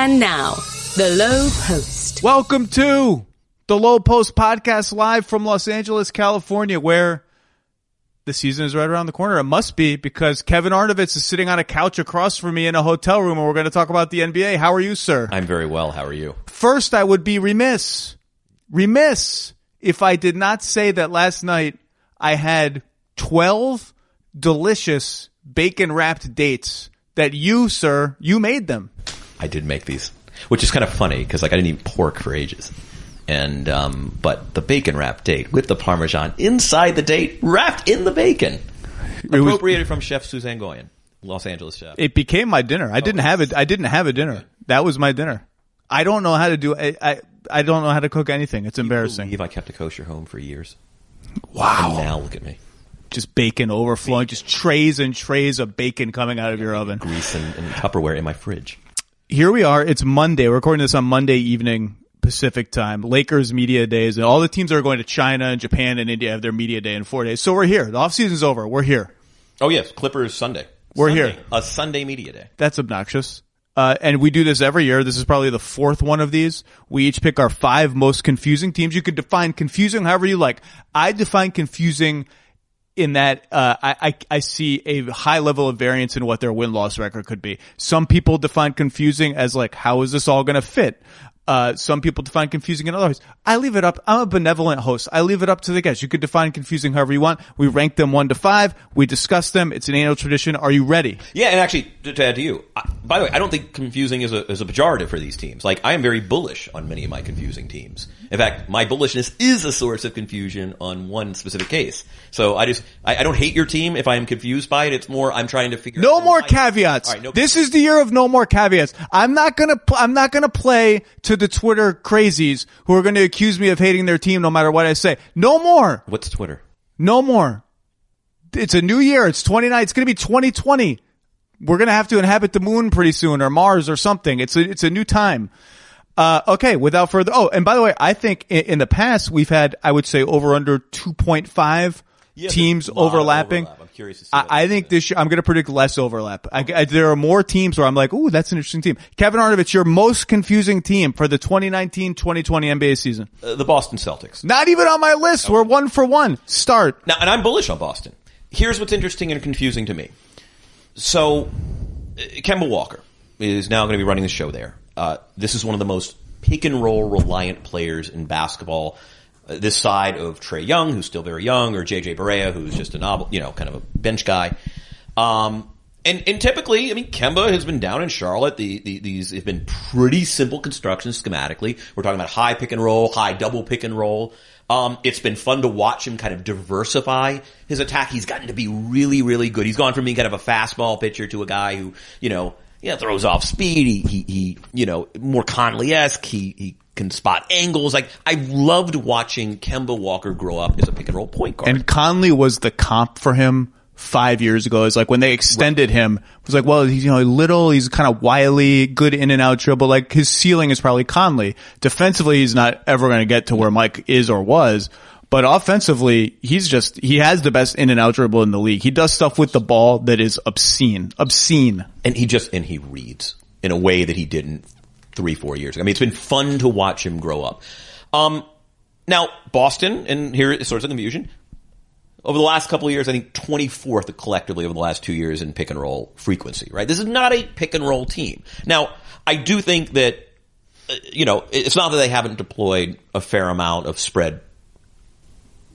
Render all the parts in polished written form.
And now, the Lowe Post. Welcome to the Lowe Post podcast live from Los Angeles, California, where the season is right around the corner. It must be, because Kevin Arnovitz is sitting on a couch across from me in a hotel room, and we're going to talk about the NBA. How are you, sir? I'm very well. How are you? First, I would be remiss if I did not say that last night I had 12 delicious bacon-wrapped dates that you, sir, you made them. I did make these, which is kind of funny because I didn't eat pork for ages. And, but the bacon wrapped date with the Parmesan inside the date, wrapped in the bacon. Appropriated from Chef Suzanne Goyen, Los Angeles chef. It became my dinner. I didn't have a dinner. That was my dinner. I don't know how to do it. I don't know how to cook anything. It's embarrassing. You believe I kept a kosher home for years? Wow. And now look at me. Just bacon overflowing, just trays and trays of bacon coming out of your oven. Grease and Tupperware in my fridge. Here we are. It's Monday. We're recording this on Monday evening Pacific time. Lakers media days, and all the teams that are going to China and Japan and India have their media day in 4 days. So we're here. The offseason's over. We're here. Oh, yes. Clippers Sunday. We're here. A Sunday media day. That's obnoxious. And we do this every year. This is probably the fourth one of these. We each pick our 5 most confusing teams. You could define confusing however you like. I define confusing in that I see a high level of variance in what their win-loss record could be. Some people define confusing as like, how is this all going to fit? Some people define confusing in other ways. I leave it up. I'm a benevolent host. I leave it up to the guests. You could define confusing however you want. We rank them 1 to 5. We discuss them. It's an annual tradition. Are you ready? Yeah, and actually, to add to you, by the way, I don't think confusing is a pejorative for these teams. Like, I am very bullish on many of my confusing teams. In fact, my bullishness is a source of confusion on one specific case. So I don't hate your team if I am confused by it. It's more I'm trying to figure out. No more caveats. All right, this is the year of no more caveats. I'm not gonna play to the Twitter crazies who are going to accuse me of hating their team no matter what I say. No more. What's Twitter? No more. It's a new year. It's 29. It's going to be 2020. We're going to have to inhabit the moon pretty soon, or Mars or something. It's a new time. Okay. Without further. Oh, and by the way, I think in the past we've had, I would say, over under 2.5 teams overlapping. I'm curious to see. I think this year I'm going to predict less overlap. There are more teams where I'm like, ooh, that's an interesting team. Kevin Arnovitz, your most confusing team for the 2019-2020 NBA season. The Boston Celtics. Not even on my list. Okay. We're 1 for 1. Start. Now, and I'm bullish on Boston. Here's what's interesting and confusing to me. So, Kemba Walker is now going to be running the show there. This is one of the most pick and roll reliant players in basketball. This side of Trae Young, who's still very young, or JJ Barea, who's just a novel, kind of a bench guy. And typically, I mean, Kemba has been down in Charlotte. These have been pretty simple constructions schematically. We're talking about high pick and roll, high double pick and roll. It's been fun to watch him kind of diversify his attack. He's gotten to be really, really good. He's gone from being kind of a fastball pitcher to a guy who, throws off speed. He more Conley-esque. He can spot angles. Like, I loved watching Kemba Walker grow up as a pick and roll point guard. And Conley was the comp for him 5 years ago. It's like when they extended him, it was like, well, he's, little, he's kind of wily, good in and out dribble. Like, his ceiling is probably Conley. Defensively, he's not ever going to get to where Mike is or was. But offensively, he has the best in and out dribble in the league. He does stuff with the ball that is obscene. And he reads in a way that he didn't 3-4 years ago. I mean, it's been fun to watch him grow up. Now, Boston, and here is source of confusion. Over the last couple of years, I think 24th collectively over the last 2 years in pick and roll frequency, right? This is not a pick and roll team. Now, I do think that, it's not that they haven't deployed a fair amount of spread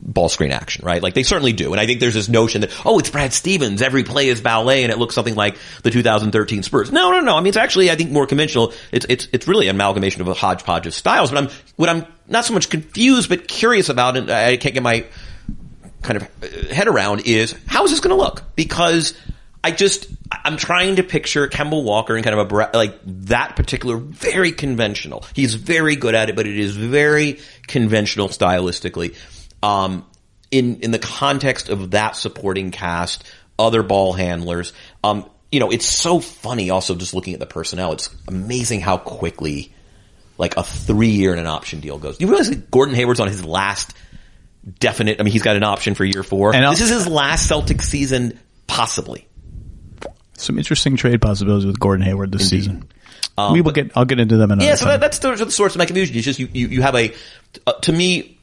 ball screen action, right? Like, they certainly do. And I think there's this notion that, it's Brad Stevens, every play is ballet, and it looks something like the 2013 Spurs. No. I mean, it's actually, I think, more conventional. It's really an amalgamation of a hodgepodge of styles. But what I'm not so much confused, but curious about, and I can't get my kind of head around, is how is this going to look? Because I'm trying to picture Kemba Walker in kind of that particular very conventional. He's very good at it, but it is very conventional stylistically. In the context of that supporting cast, other ball handlers, it's so funny also just looking at the personnel. It's amazing how quickly like a 3-year and an option deal goes. Do you realize that Gordon Hayward's on his last definite, he's got an option for year 4. And this is his last Celtics season, possibly. Some interesting trade possibilities with Gordon Hayward this season. I'll get into them another time. So that's the source of my confusion. It's just you have to me,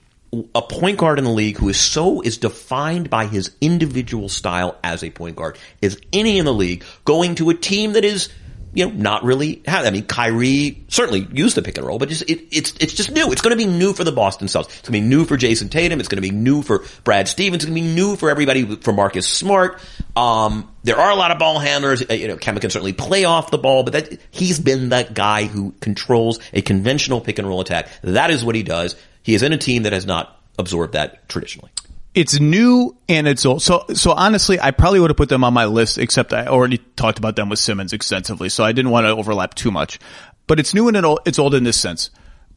a point guard in the league who is defined by his individual style as a point guard as any in the league, going to a team that is, not really. I mean, Kyrie certainly used the pick and roll, but it's just new. It's going to be new for the Boston Celtics. It's going to be new for Jason Tatum. It's going to be new for Brad Stevens. It's going to be new for everybody, for Marcus Smart. There are a lot of ball handlers. Kemba can certainly play off the ball, but he's been that guy who controls a conventional pick and roll attack. That is what he does. He is in a team that has not absorbed that traditionally. It's new and it's old. So honestly, I probably would have put them on my list, except I already talked about them with Simmons extensively, so I didn't want to overlap too much. But it's new and it's old in this sense.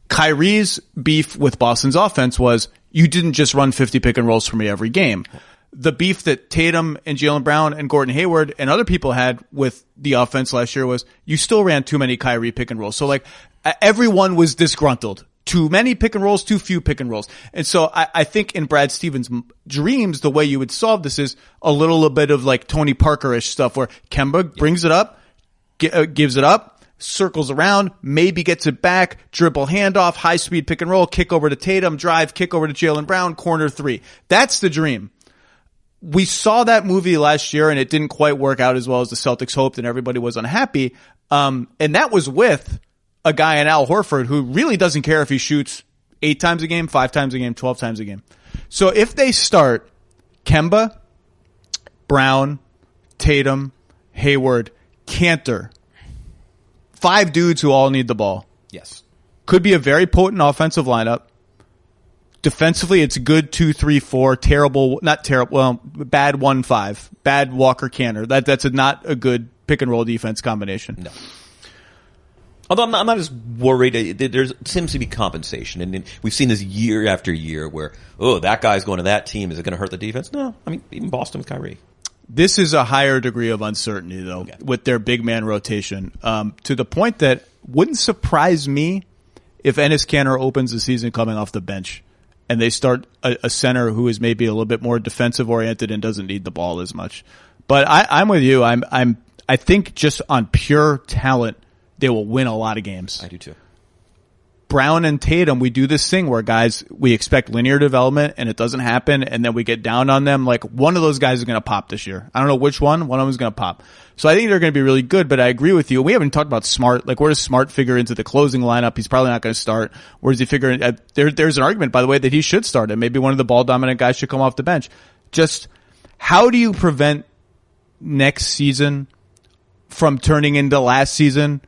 Kyrie's beef with Boston's offense was, you didn't just run 50 pick and rolls for me every game. The beef that Tatum and Jaylen Brown and Gordon Hayward and other people had with the offense last year was, you still ran too many Kyrie pick and rolls. So everyone was disgruntled. Too many pick and rolls, too few pick and rolls. And so I think in Brad Stevens' dreams, the way you would solve this is a little bit of Tony Parker-ish stuff where Kemba brings it up, gives it up, circles around, maybe gets it back, dribble handoff, high speed pick and roll, kick over to Tatum, drive, kick over to Jaylen Brown, corner three. That's the dream. We saw that movie last year and it didn't quite work out as well as the Celtics hoped and everybody was unhappy. And that was with a guy in Al Horford who really doesn't care if he shoots 8 times a game, 5 times a game, 12 times a game. So if they start Kemba, Brown, Tatum, Hayward, Cantor, 5 dudes who all need the ball. Yes. Could be a very potent offensive lineup. Defensively, it's good 2-3-4, terrible, not terrible, well, bad 1-5, bad Walker Cantor. That's not a good pick and roll defense combination. No. Although I'm not as worried. There seems to be compensation. And we've seen this year after year where, that guy's going to that team. Is it going to hurt the defense? No. I mean, even Boston with Kyrie. This is a higher degree of uncertainty, though, with their big man rotation, to the point that wouldn't surprise me if Enes Kanter opens the season coming off the bench and they start a center who is maybe a little bit more defensive oriented and doesn't need the ball as much. But I'm with you. I think just on pure talent, they will win a lot of games. I do too. Brown and Tatum, we do this thing where guys, we expect linear development and it doesn't happen and then we get down on them. One of those guys is going to pop this year. I don't know which one. One of them is going to pop. So I think they're going to be really good, but I agree with you. We haven't talked about Smart. Where does Smart figure into the closing lineup? He's probably not going to start. Where does he figure in? There's an argument, by the way, that he should start and maybe one of the ball dominant guys should come off the bench. Just how do you prevent next season from turning into last season?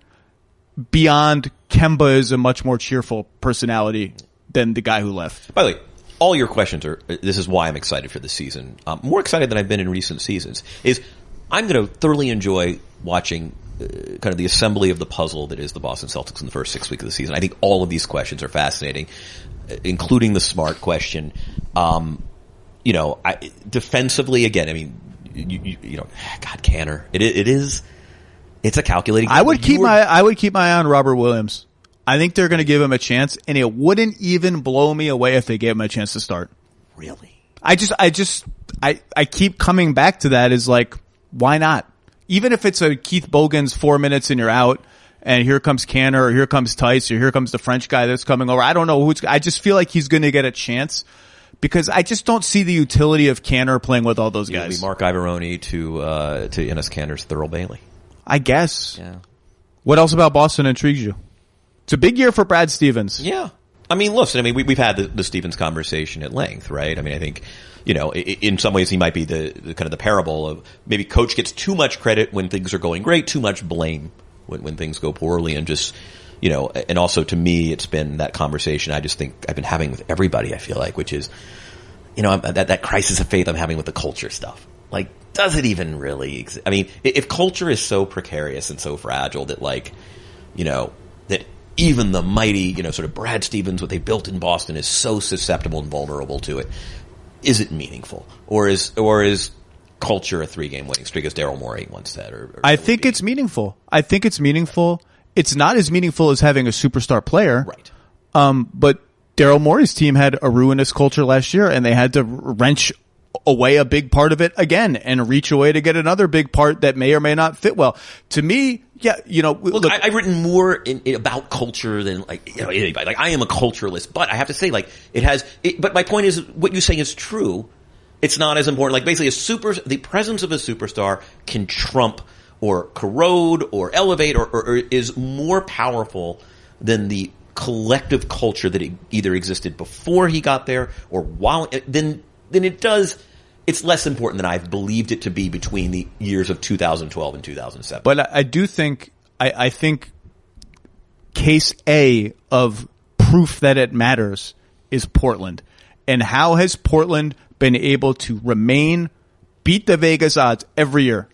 Beyond Kemba is a much more cheerful personality than the guy who left. By the way, all your questions this is why I'm excited for this season. More excited than I've been in recent seasons. I'm going to thoroughly enjoy watching kind of the assembly of the puzzle that is the Boston Celtics in the first 6 weeks of the season. I think all of these questions are fascinating, including the Smart question. Defensively, again, I mean, God, Cantor. It's a calculating. I would keep my eye on Robert Williams. I think they're going to give him a chance, and it wouldn't even blow me away if they gave him a chance to start. Really? I keep coming back to that. Is why not? Even if it's a Keith Bogan's 4 minutes and you're out, and here comes Cantor, or here comes Tice, or here comes the French guy that's coming over. I don't know I just feel like he's going to get a chance. Because I just don't see the utility of Cantor playing with all those guys. It'll be Mark Ivoroni to Enes Kanter's Thurl Bailey. I guess. Yeah. What else about Boston intrigues you? It's a big year for Brad Stevens. Yeah. I mean, listen, we've had the Stevens conversation at length, right? I mean, I think, in some ways he might be the kind of the parable of maybe coach gets too much credit when things are going great, too much blame when things go poorly, and just, and also to me, it's been that conversation I just think I've been having with everybody, I feel like, which is, that crisis of faith I'm having with the culture stuff. Does it even really exist? I mean, if culture is so precarious and so fragile that that even the mighty, sort of Brad Stevens, what they built in Boston is so susceptible and vulnerable to it, is it meaningful? Or is culture a 3-game winning streak, as Daryl Morey once said? I think it's meaningful. It's not as meaningful as having a superstar player. Right. But Daryl Morey's team had a ruinous culture last year and they had to wrench away a big part of it again and reach away to get another big part that may or may not fit well. To me, yeah, look, I've written more about culture than anybody. Like, I am a culturalist, but I have to say, but my point is, what you say is true. It's not as important. Like, basically the presence of a superstar can trump or corrode or elevate or is more powerful than the collective culture that either existed before he got there or while, then it does. It's less important than I've believed it to be between the years of 2012 and 2007. But I do think, I think case A of proof that it matters is Portland. And how has Portland been able to beat the Vegas odds every year,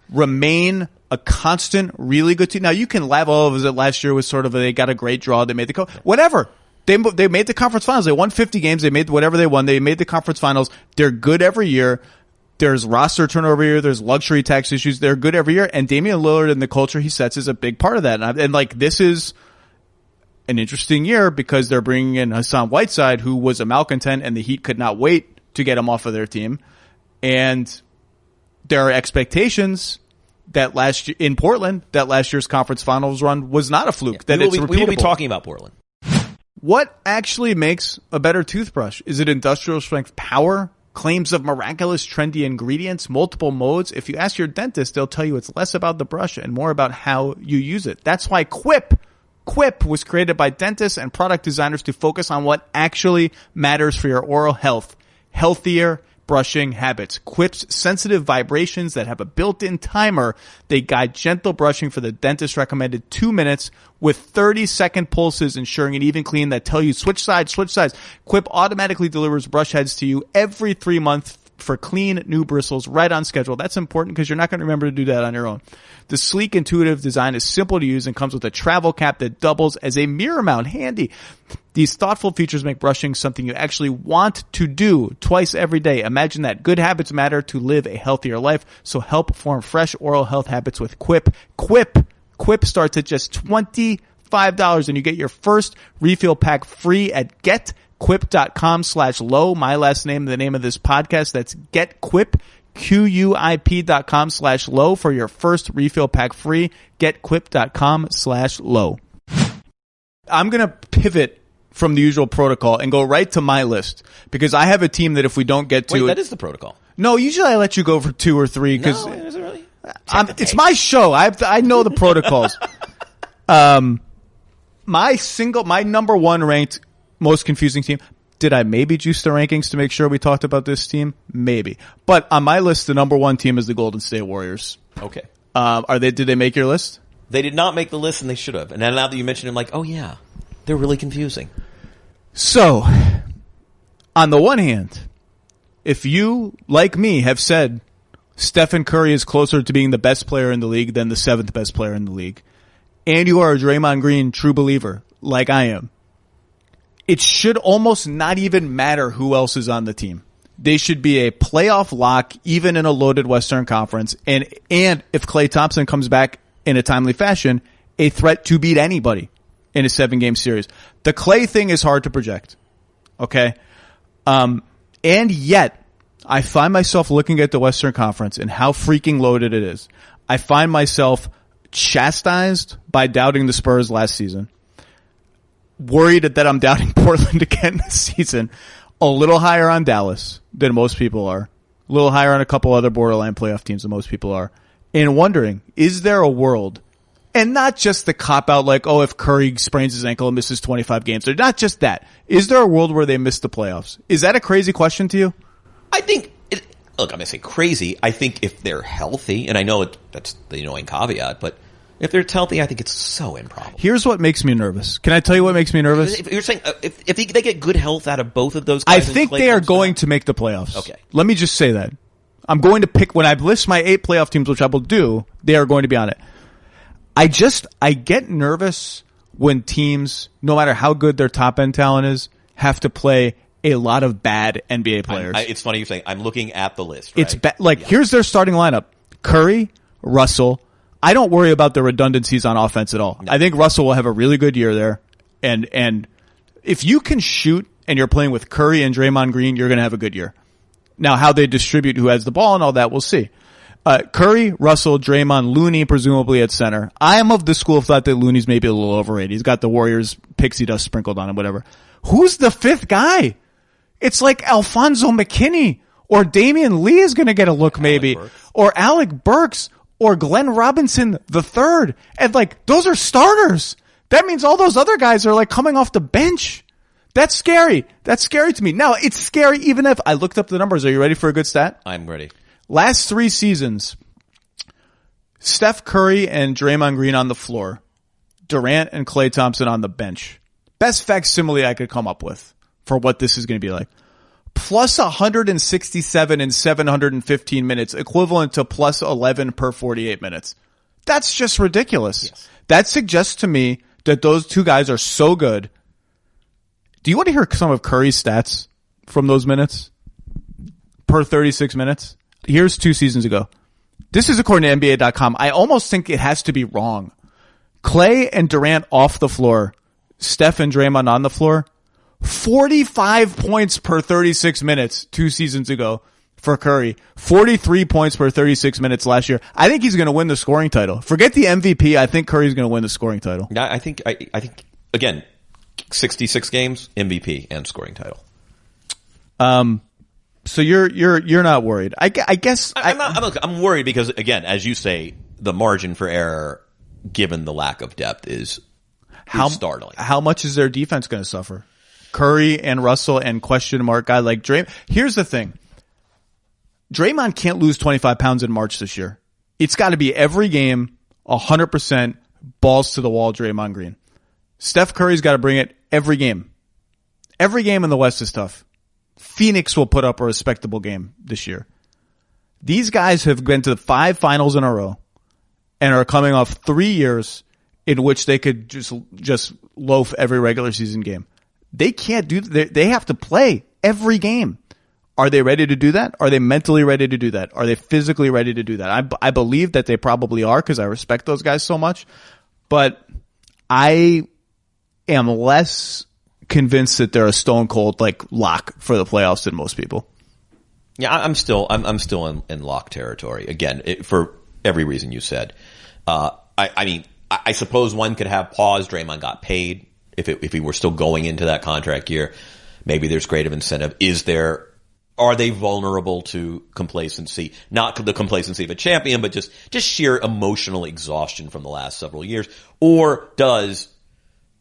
remain a constant, really good team? Now, you can laugh all of it. Last year was sort of they got a great draw. They made whatever. They made the conference finals. They won 50 games. They made whatever they won. They made the conference finals. They're good every year. There's roster turnover here. There's luxury tax issues. They're good every year. And Damian Lillard and the culture he sets is a big part of that. And this is an interesting year because they're bringing in Hassan Whiteside, who was a malcontent, and the Heat could not wait to get him off of their team. And there are expectations that last year's conference finals run was not a fluke. Yeah. That we will be talking about Portland. What actually makes a better toothbrush? Is it industrial strength power? Claims of miraculous trendy ingredients? Multiple modes? If you ask your dentist, they'll tell you it's less about the brush and more about how you use it. That's why Quip was created by dentists and product designers to focus on what actually matters for your oral health. Healthier brushing habits. Quip's sensitive vibrations that have a built-in timer. They guide gentle brushing for the dentist recommended 2 minutes with 30-second pulses ensuring an even clean that tell you switch sides. Quip automatically delivers brush heads to you every 3 months for clean new bristles right on schedule. That's important because you're not going to remember to do that on your own. The sleek, intuitive design is simple to use and comes with a travel cap that doubles as a mirror mount. Handy. These thoughtful features make brushing something you actually want to do twice every day. Imagine that. Good habits matter to live a healthier life. So help form fresh oral health habits with Quip. Quip starts at just $25 and you get your first refill pack free at getquip.com/low. My last name, the name of this podcast. That's getquip, QUIP.com/low for your first refill pack free. Getquip.com/low. I'm going to pivot from the usual protocol and go right to my list because I have a team that if we don't get to that is the protocol. No, usually I let you go for 2 or 3 because is it really? It's my show. I know the protocols. My number one ranked most confusing team. Did I maybe juice the rankings to make sure we talked about this team? Maybe. But on my list, the number one team is the Golden State Warriors. Okay. Did they make your list? They did not make the list and they should have. And now that you mentioned it, I'm like, oh yeah, they're really confusing. So, on the one hand, if you, like me, have said Stephen Curry is closer to being the best player in the league than the 7th best player in the league, and you are a Draymond Green true believer, like I am, it should almost not even matter who else is on the team. They should be a playoff lock, even in a loaded Western Conference, and if Klay Thompson comes back in a timely fashion, a threat to beat anybody in a 7-game series. The Klay thing is hard to project. Okay? And yet, I find myself looking at the Western Conference and how freaking loaded it is. I find myself chastised by doubting the Spurs last season. Worried that I'm doubting Portland again this season. A little higher on Dallas than most people are. A little higher on a couple other borderline playoff teams than most people are. And wondering, is there a world, and not just the cop-out like, oh, if Curry sprains his ankle and misses 25 games, or not just that. Is there a world where they miss the playoffs? Is that a crazy question to you? I think, look, I'm going to say crazy. I think if they're healthy, and I know that's the annoying caveat, but if they're healthy, I think it's so improbable. Here's what makes me nervous. Can I tell you what makes me nervous? If you're saying if they get good health out of both of those guys, I think they are going to make the playoffs. Okay. Let me just say that. I'm going to pick, when I list my 8 playoff teams, which I will do, they are going to be on it. I get nervous when teams, no matter how good their top end talent is, have to play a lot of bad NBA players. It's funny you're saying, I'm looking at the list, right? It's here's their starting lineup. Curry, Russell. I don't worry about the redundancies on offense at all. No. I think Russell will have a really good year there. And if you can shoot and you're playing with Curry and Draymond Green, you're going to have a good year. Now, how they distribute who has the ball and all that, we'll see. Curry, Russell, Draymond, Looney, presumably at center. I am of the school of thought that Looney's maybe a little overrated. He's got the Warriors pixie dust sprinkled on him, whatever. Who's the fifth guy? It's like Alfonso McKinney or Damian Lee is going to get a look maybe, or Alec Burks or Glenn Robinson the third. And like, those are starters. That means all those other guys are like coming off the bench. That's scary. That's scary to me. Now, it's scary even if I looked up the numbers. Are you ready for a good stat? I'm ready. Last 3 seasons, Steph Curry and Draymond Green on the floor, Durant and Klay Thompson on the bench. Best facsimile I could come up with for what this is going to be like. Plus 167 in 715 minutes, equivalent to plus 11 per 48 minutes. That's just ridiculous. Yes. That suggests to me that those two guys are so good. Do you want to hear some of Curry's stats from those minutes? Per 36 minutes? Here's 2 seasons ago. This is according to NBA.com. I almost think it has to be wrong. Klay and Durant off the floor. Steph and Draymond on the floor. 45 points per 36 minutes 2 seasons ago for Curry. 43 points per 36 minutes last year. I think he's going to win the scoring title. Forget the MVP. I think Curry's going to win the scoring title. I think again, 66 games, MVP and scoring title. So you're not worried. I guess I'm worried because again, as you say, the margin for error given the lack of depth is startling. How much is their defense going to suffer? Curry and Russell and question mark guy like Draymond. Here's the thing. Draymond can't lose 25 pounds in March this year. It's got to be every game, 100% balls to the wall Draymond Green. Steph Curry's got to bring it every game. Every game in the West is tough. Phoenix will put up a respectable game this year. These guys have been to 5 finals in a row and are coming off 3 years in which they could just loaf every regular season game. They can't do that. They have to play every game. Are they ready to do that? Are they mentally ready to do that? Are they physically ready to do that? I believe that they probably are because I respect those guys so much. But I am less convinced that they're a stone cold like lock for the playoffs than most people. Yeah, I'm still in lock territory again for every reason you said. I mean, I suppose one could have pause. Draymond got paid. If he were still going into that contract year, maybe there's greater incentive. Are they vulnerable to complacency? Not the complacency of a champion, but just sheer emotional exhaustion from the last several years. Or does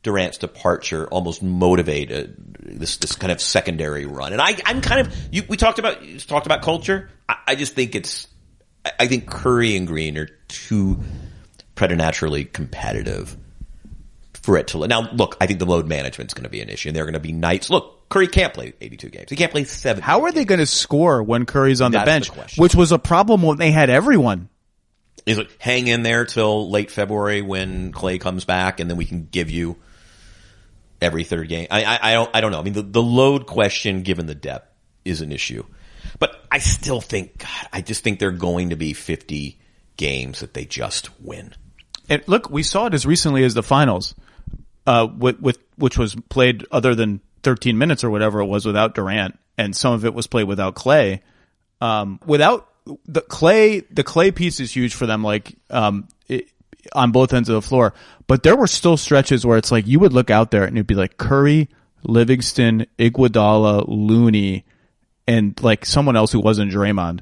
Durant's departure almost motivate this kind of secondary run? And I'm kind of we talked about culture. I just think I think Curry and Green are too preternaturally competitive for it to. Now, look, I think the load management is going to be an issue, and there are going to be nights. Look, Curry can't play 82 games. He can't play 70. How are they going to score when Curry's on the bench? The which was a problem when they had everyone. Is it hang in there till late February when Klay comes back, and then we can give you every third game? I don't know. I mean, the load question, given the depth, is an issue. But I still think, I just think they're going to be 50 games that they just win. And look, we saw it as recently as the finals, which was played other than 13 minutes or whatever it was without Durant, and some of it was played without Klay. Without the Klay piece is huge for them, like on both ends of the floor. But there were still stretches where it's like you would look out there and it'd be like Curry, Livingston, Iguodala, Looney, and like someone else who wasn't Draymond.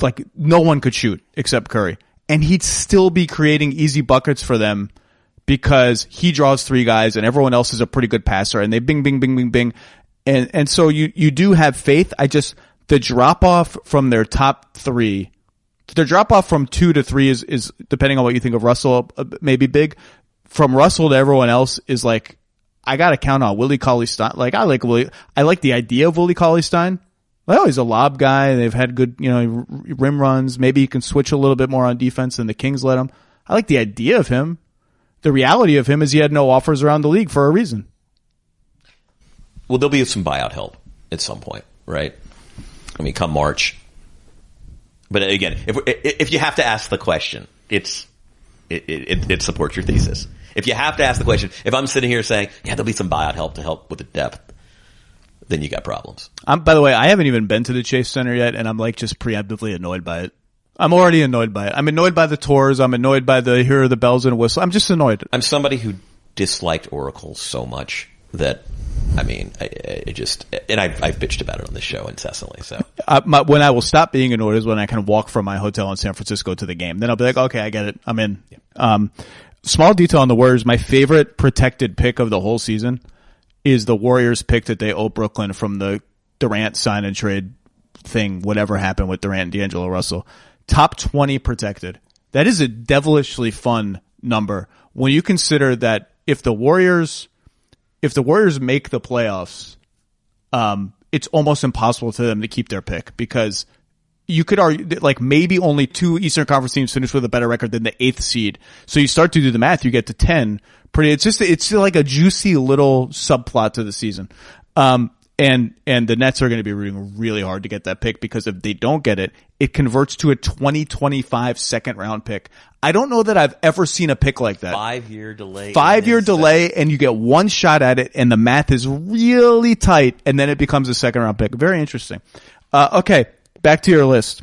Like no one could shoot except Curry, and he'd still be creating easy buckets for them because he draws 3 guys and everyone else is a pretty good passer, and they bing, bing, bing, bing, bing. And so you do have faith. The drop off from their top 3, their drop off from 2 to 3 is depending on what you think of Russell, maybe big. From Russell to everyone else is like, I gotta count on Willie Cauley-Stein. Like I like the idea of Willie Cauley-Stein. Well, he's a lob guy. They've had good, rim runs. Maybe he can switch a little bit more on defense than the Kings let him. I like the idea of him. The reality of him is he had no offers around the league for a reason. Well, there'll be some buyout help at some point, right? I mean, come March. But again, if you have to ask the question, it supports your thesis. If you have to ask the question, if I'm sitting here saying, yeah, there'll be some buyout help to help with the depth, then you got problems. By the way, I haven't even been to the Chase Center yet, and I'm like just preemptively annoyed by it. I'm already annoyed by it. I'm annoyed by the tours. I'm annoyed by the here are the bells and whistles. I'm just annoyed. I'm somebody who disliked Oracle so much that, I mean, I just, and I've bitched about it on this show incessantly. So when I will stop being annoyed is when I can walk from my hotel in San Francisco to the game. Then I'll be like, okay, I get it. I'm in. Yeah. Small detail on the Warriors. My favorite protected pick of the whole season is the Warriors pick that they owe Brooklyn from the Durant sign and trade thing, whatever happened with Durant and D'Angelo Russell. Top 20 protected. That is a devilishly fun number when you consider that if the Warriors make the playoffs, it's almost impossible for them to keep their pick because you could argue that like maybe only 2 Eastern Conference teams finish with a better record than the 8th seed. So you start to do the math, you get to 10. It's like a juicy little subplot to the season. And the Nets are going to be rooting really hard to get that pick because if they don't get it, it converts to a 2025 second round pick. I don't know that I've ever seen a pick like that. 5-year delay. 5-year delay, and you get one shot at it, and the math is really tight, and then it becomes a second round pick. Very interesting. Okay, back to your list.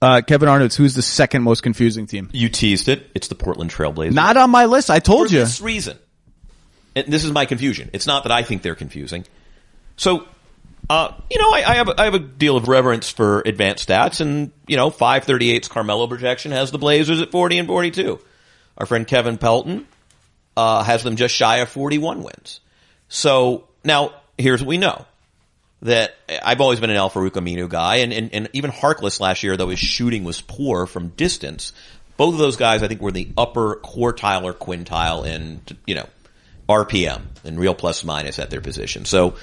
Kevin Arnovitz, who's the second most confusing team? You teased it. It's the Portland Trailblazers. Not on my list. I told you. For this reason. And this is my confusion. It's not that I think they're confusing. So, I have a deal of reverence for advanced stats, and 538's Carmelo projection has the Blazers at 40 and 42. Our friend Kevin Pelton has them just shy of 41 wins. So now here's what we know: that I've always been an Al-Farouq Aminu guy, and even Harkless last year, though his shooting was poor from distance, both of those guys I think were the upper quartile or quintile in RPM and real plus minus at their position. So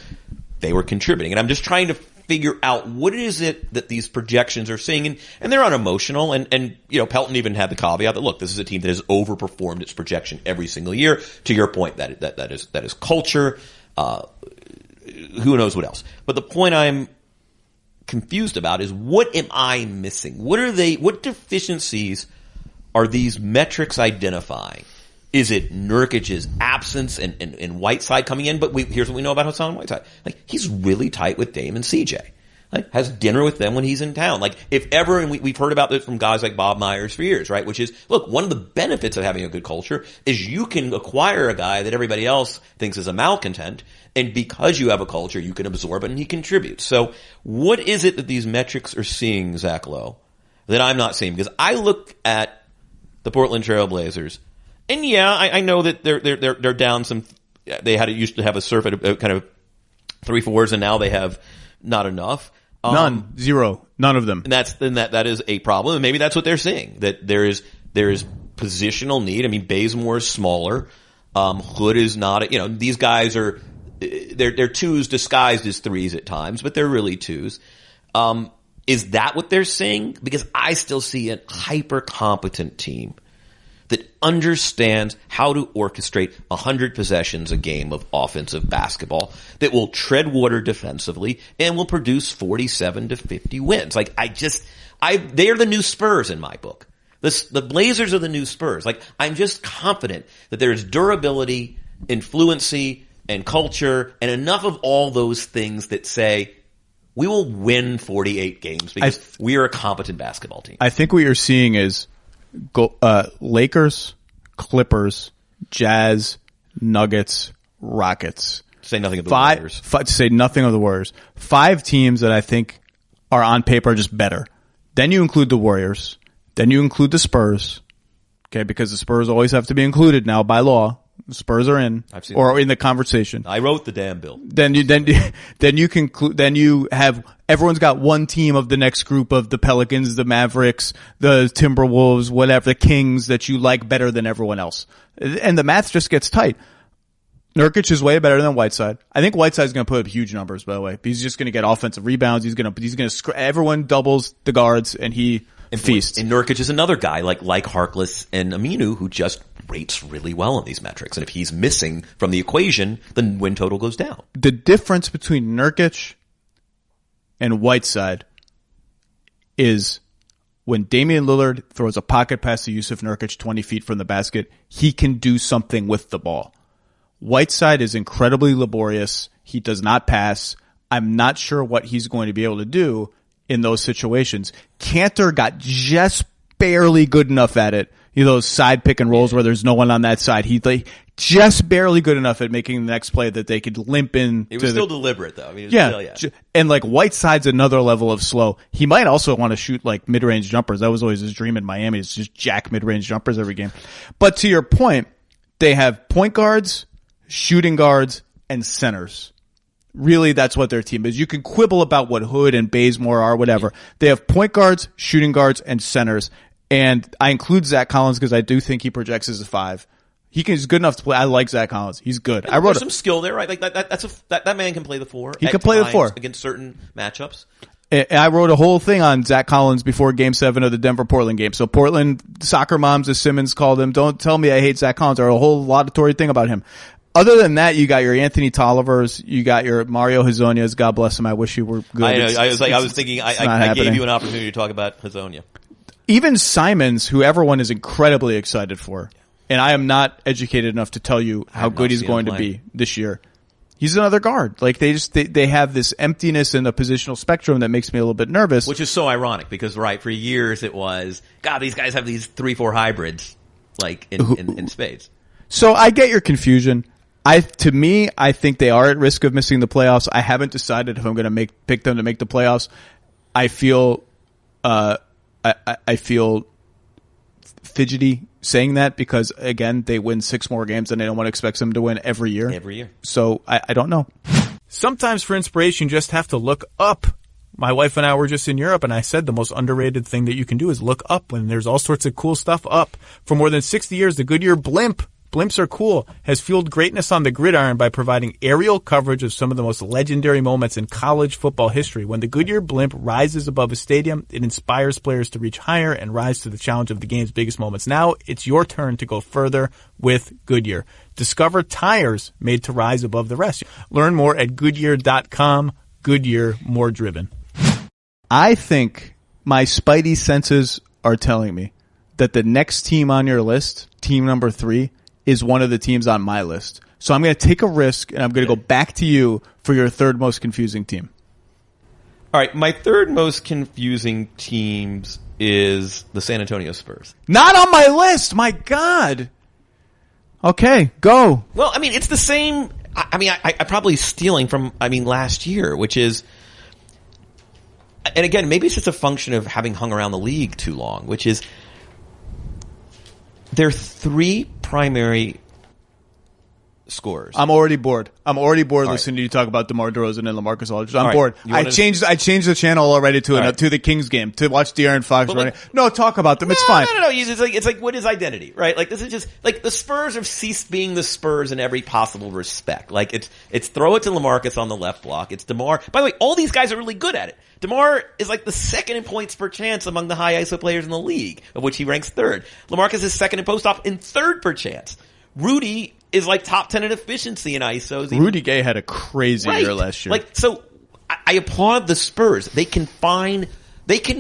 they were contributing. And I'm just trying to figure out what is it that these projections are seeing. And they're unemotional. And Pelton even had the caveat that, look, this is a team that has overperformed its projection every single year. To your point, that is culture. Who knows what else. But the point I'm confused about is what am I missing? What deficiencies are these metrics identifying? Is it Nurkic's absence and Whiteside coming in? But here's what we know about Hassan Whiteside. Like, he's really tight with Dame and CJ. Like, has dinner with them when he's in town. Like, if ever, and we've heard about this from guys like Bob Myers for years, right? Which is, look, one of the benefits of having a good culture is you can acquire a guy that everybody else thinks is a malcontent, and because you have a culture, you can absorb it and he contributes. So what is it that these metrics are seeing, Zach Lowe, that I'm not seeing? Because I look at the Portland Trailblazers, and yeah, I know that they're down some. They used to have a surf at a kind of 3-4s, and now they have not enough. None, zero, none of them. And that is a problem. And maybe that's what they're seeing, that there is positional need. I mean, Bazemore is smaller. Hood is not. These guys are they're 2s disguised as 3s at times, but they're really 2s. Is that what they're seeing? Because I still see a hyper competent team that understands how to orchestrate 100 possessions a game of offensive basketball, that will tread water defensively and will produce 47 to 50 wins. Like, they are the new Spurs in my book. The Blazers are the new Spurs. Like, I'm just confident that there's durability, influency, and culture, and enough of all those things that say, we will win 48 games because we are a competent basketball team. I think what you're seeing is Lakers, Clippers, Jazz, Nuggets, Rockets. Say nothing of the Warriors. To say nothing of the Warriors. 5 teams that I think are on paper just better. Then you include the Warriors. Then you include the Spurs. Okay, because the Spurs always have to be included now by law. The Spurs are in, or in the conversation. I wrote the damn bill. Then you have, everyone's got one team of the next group of the Pelicans, the Mavericks, the Timberwolves, whatever, the Kings that you like better than everyone else. And the math just gets tight. Nurkic is way better than Whiteside. I think Whiteside's going to put up huge numbers, by the way. He's just going to get offensive rebounds. He's going to, everyone doubles the guards and he feasts. And Nurkic is another guy like Harkless and Aminu who just rates really well on these metrics. And if he's missing from the equation, the win total goes down. The difference between Nurkic and Whiteside is when Damian Lillard throws a pocket pass to Yusuf Nurkic 20 feet from the basket, he can do something with the ball. Whiteside is incredibly laborious. He does not pass. I'm not sure what he's going to be able to do in those situations. Cantor got just barely good enough at it. Those side pick and rolls where there's no one on that side. He just barely good enough at making the next play that they could limp in. It was still deliberate though. I mean, still. And Whiteside's another level of slow. He might also want to shoot mid-range jumpers. That was always his dream in Miami. It's just jack mid-range jumpers every game. But to your point, they have point guards, shooting guards, and centers. Really, that's what their team is. You can quibble about what Hood and Bazemore are, whatever. They have point guards, shooting guards, and centers. And I include Zach Collins because I do think he projects as a 5. He's good enough to play. I like Zach Collins. He's good. I wrote some skill there, right? Like that man can play the 4. He can play the 4 against certain matchups. And I wrote a whole thing on Zach Collins before Game 7 of the Denver-Portland game. So Portland soccer moms, as Simmons called him, don't tell me I hate Zach Collins. I wrote a whole laudatory thing about him. Other than that, you got your Anthony Tollivers, you got your Mario Hezonias. God bless him. I wish you were good. I know. I was thinking. I gave you an opportunity to talk about Hezonia. Even Simons, who everyone is incredibly excited for, and I am not educated enough to tell you how good he's going to be this year. He's another guard. They have this emptiness in the positional spectrum that makes me a little bit nervous. Which is so ironic because, right, for years it was, God, these guys have these 3-4 hybrids, in spades. So I get your confusion. I think they are at risk of missing the playoffs. I haven't decided if I'm going to pick them to make the playoffs. I feel fidgety saying that because, again, they win 6 more games and I don't want to expect them to win every year. So I don't know. Sometimes for inspiration, you just have to look up. My wife and I were just in Europe and I said the most underrated thing that you can do is look up when there's all sorts of cool stuff up. For more than 60 years, the Goodyear Blimps are cool, has fueled greatness on the gridiron by providing aerial coverage of some of the most legendary moments in college football history. When the Goodyear Blimp rises above a stadium, it inspires players to reach higher and rise to the challenge of the game's biggest moments. Now it's your turn to go further with Goodyear. Discover tires made to rise above the rest. Learn more at Goodyear.com. Goodyear, more driven. I think my spidey senses are telling me that the next team on your list, team number 3, is one of the teams on my list. So I'm going to take a risk, and I'm going to go back to you for your third most confusing team. All right, my third most confusing teams is the San Antonio Spurs. Not on my list! My God! Okay, go. Well, I mean, it's the same... I'm probably stealing from, last year, which is... And again, maybe it's just a function of having hung around the league too long, which is... There are 3 primary scorers. I'm already bored listening to you talk about DeMar DeRozan and LaMarcus Aldridge. I'm bored. I changed the channel already to the Kings game to watch De'Aaron Fox running. No, talk about them. It's fine. No. It's like what is identity, right? This is just the Spurs have ceased being the Spurs in every possible respect. It's throw it to LaMarcus on the left block. It's DeMar. By the way, all these guys are really good at it. DeMar is the second in points per chance among the high ISO players in the league, of which he ranks 3rd. LaMarcus is second in post-op and 3rd per chance. Rudy is top 10 in efficiency in ISOs. Rudy Gay had a crazy year last year. So I applaud the Spurs. They can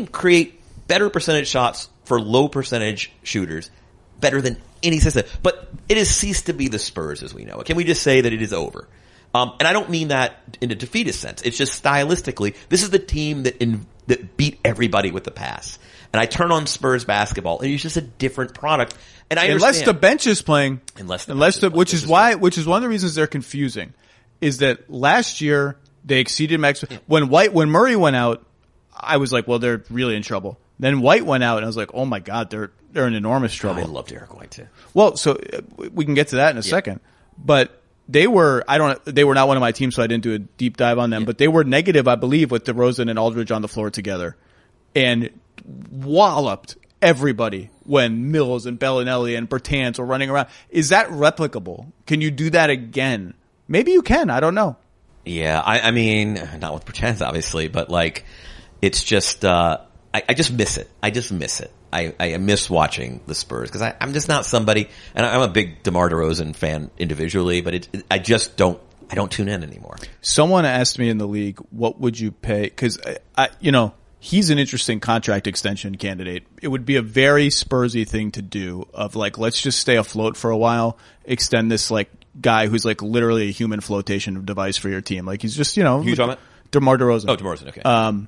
create better percentage shots for low percentage shooters better than any system. But it has ceased to be the Spurs as we know it. Can we just say that it is over? And I don't mean that in a defeatist sense. It's just stylistically, this is the team that beat everybody with the pass. And I turn on Spurs basketball, and it's just a different product. And I understand. Unless the bench is playing. Which is one of the reasons they're confusing, is that last year they exceeded max. Yeah. When Murray went out, I was like, well, they're really in trouble. Then White went out, and I was like, oh my God, they're in enormous trouble. I love Derek White too. Well, so we can get to that in a second, but. They were not one of my teams, so I didn't do a deep dive on them, but they were negative, I believe, with DeRozan and Aldridge on the floor together and walloped everybody when Mills and Bellinelli and Bertans were running around. Is that replicable? Can you do that again? Maybe you can. I don't know. Yeah. I mean, not with Bertans, obviously, but it's just, I just miss it. I miss watching the Spurs because I'm just not somebody, and I'm a big DeMar DeRozan fan individually, but I don't tune in anymore. Someone asked me in the league, what would you pay? Because he's an interesting contract extension candidate. It would be a very Spursy thing to do of let's just stay afloat for a while, extend this guy who's literally a human flotation device for your team. He's just, Huge on it. DeMar DeRozan. Oh, DeRozan, okay.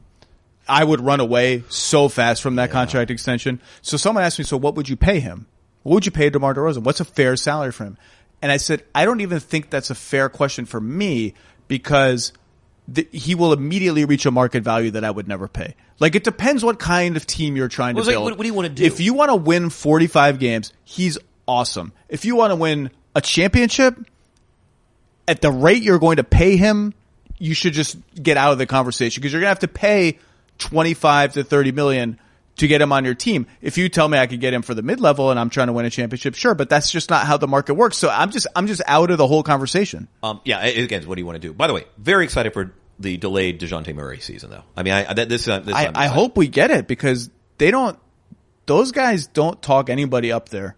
I would run away so fast from that contract extension. So someone asked me, so what would you pay him? What would you pay DeMar DeRozan? What's a fair salary for him? And I said, I don't even think that's a fair question for me because he will immediately reach a market value that I would never pay. Like, it depends what kind of team you're trying to build. What do you want to do? If you want to win 45 games, he's awesome. If you want to win a championship, at the rate you're going to pay him, you should just get out of the conversation because you're going to have to pay 25 to 30 million to get him on your team. If you tell me I could get him for the mid-level and I'm trying to win a championship, sure, but that's just not how the market works. So I'm just out of the whole conversation. Again, what do you want to do? By the way, very excited for the delayed DeJounte Murray season, though. I mean, I hope we get it because those guys don't talk anybody up there.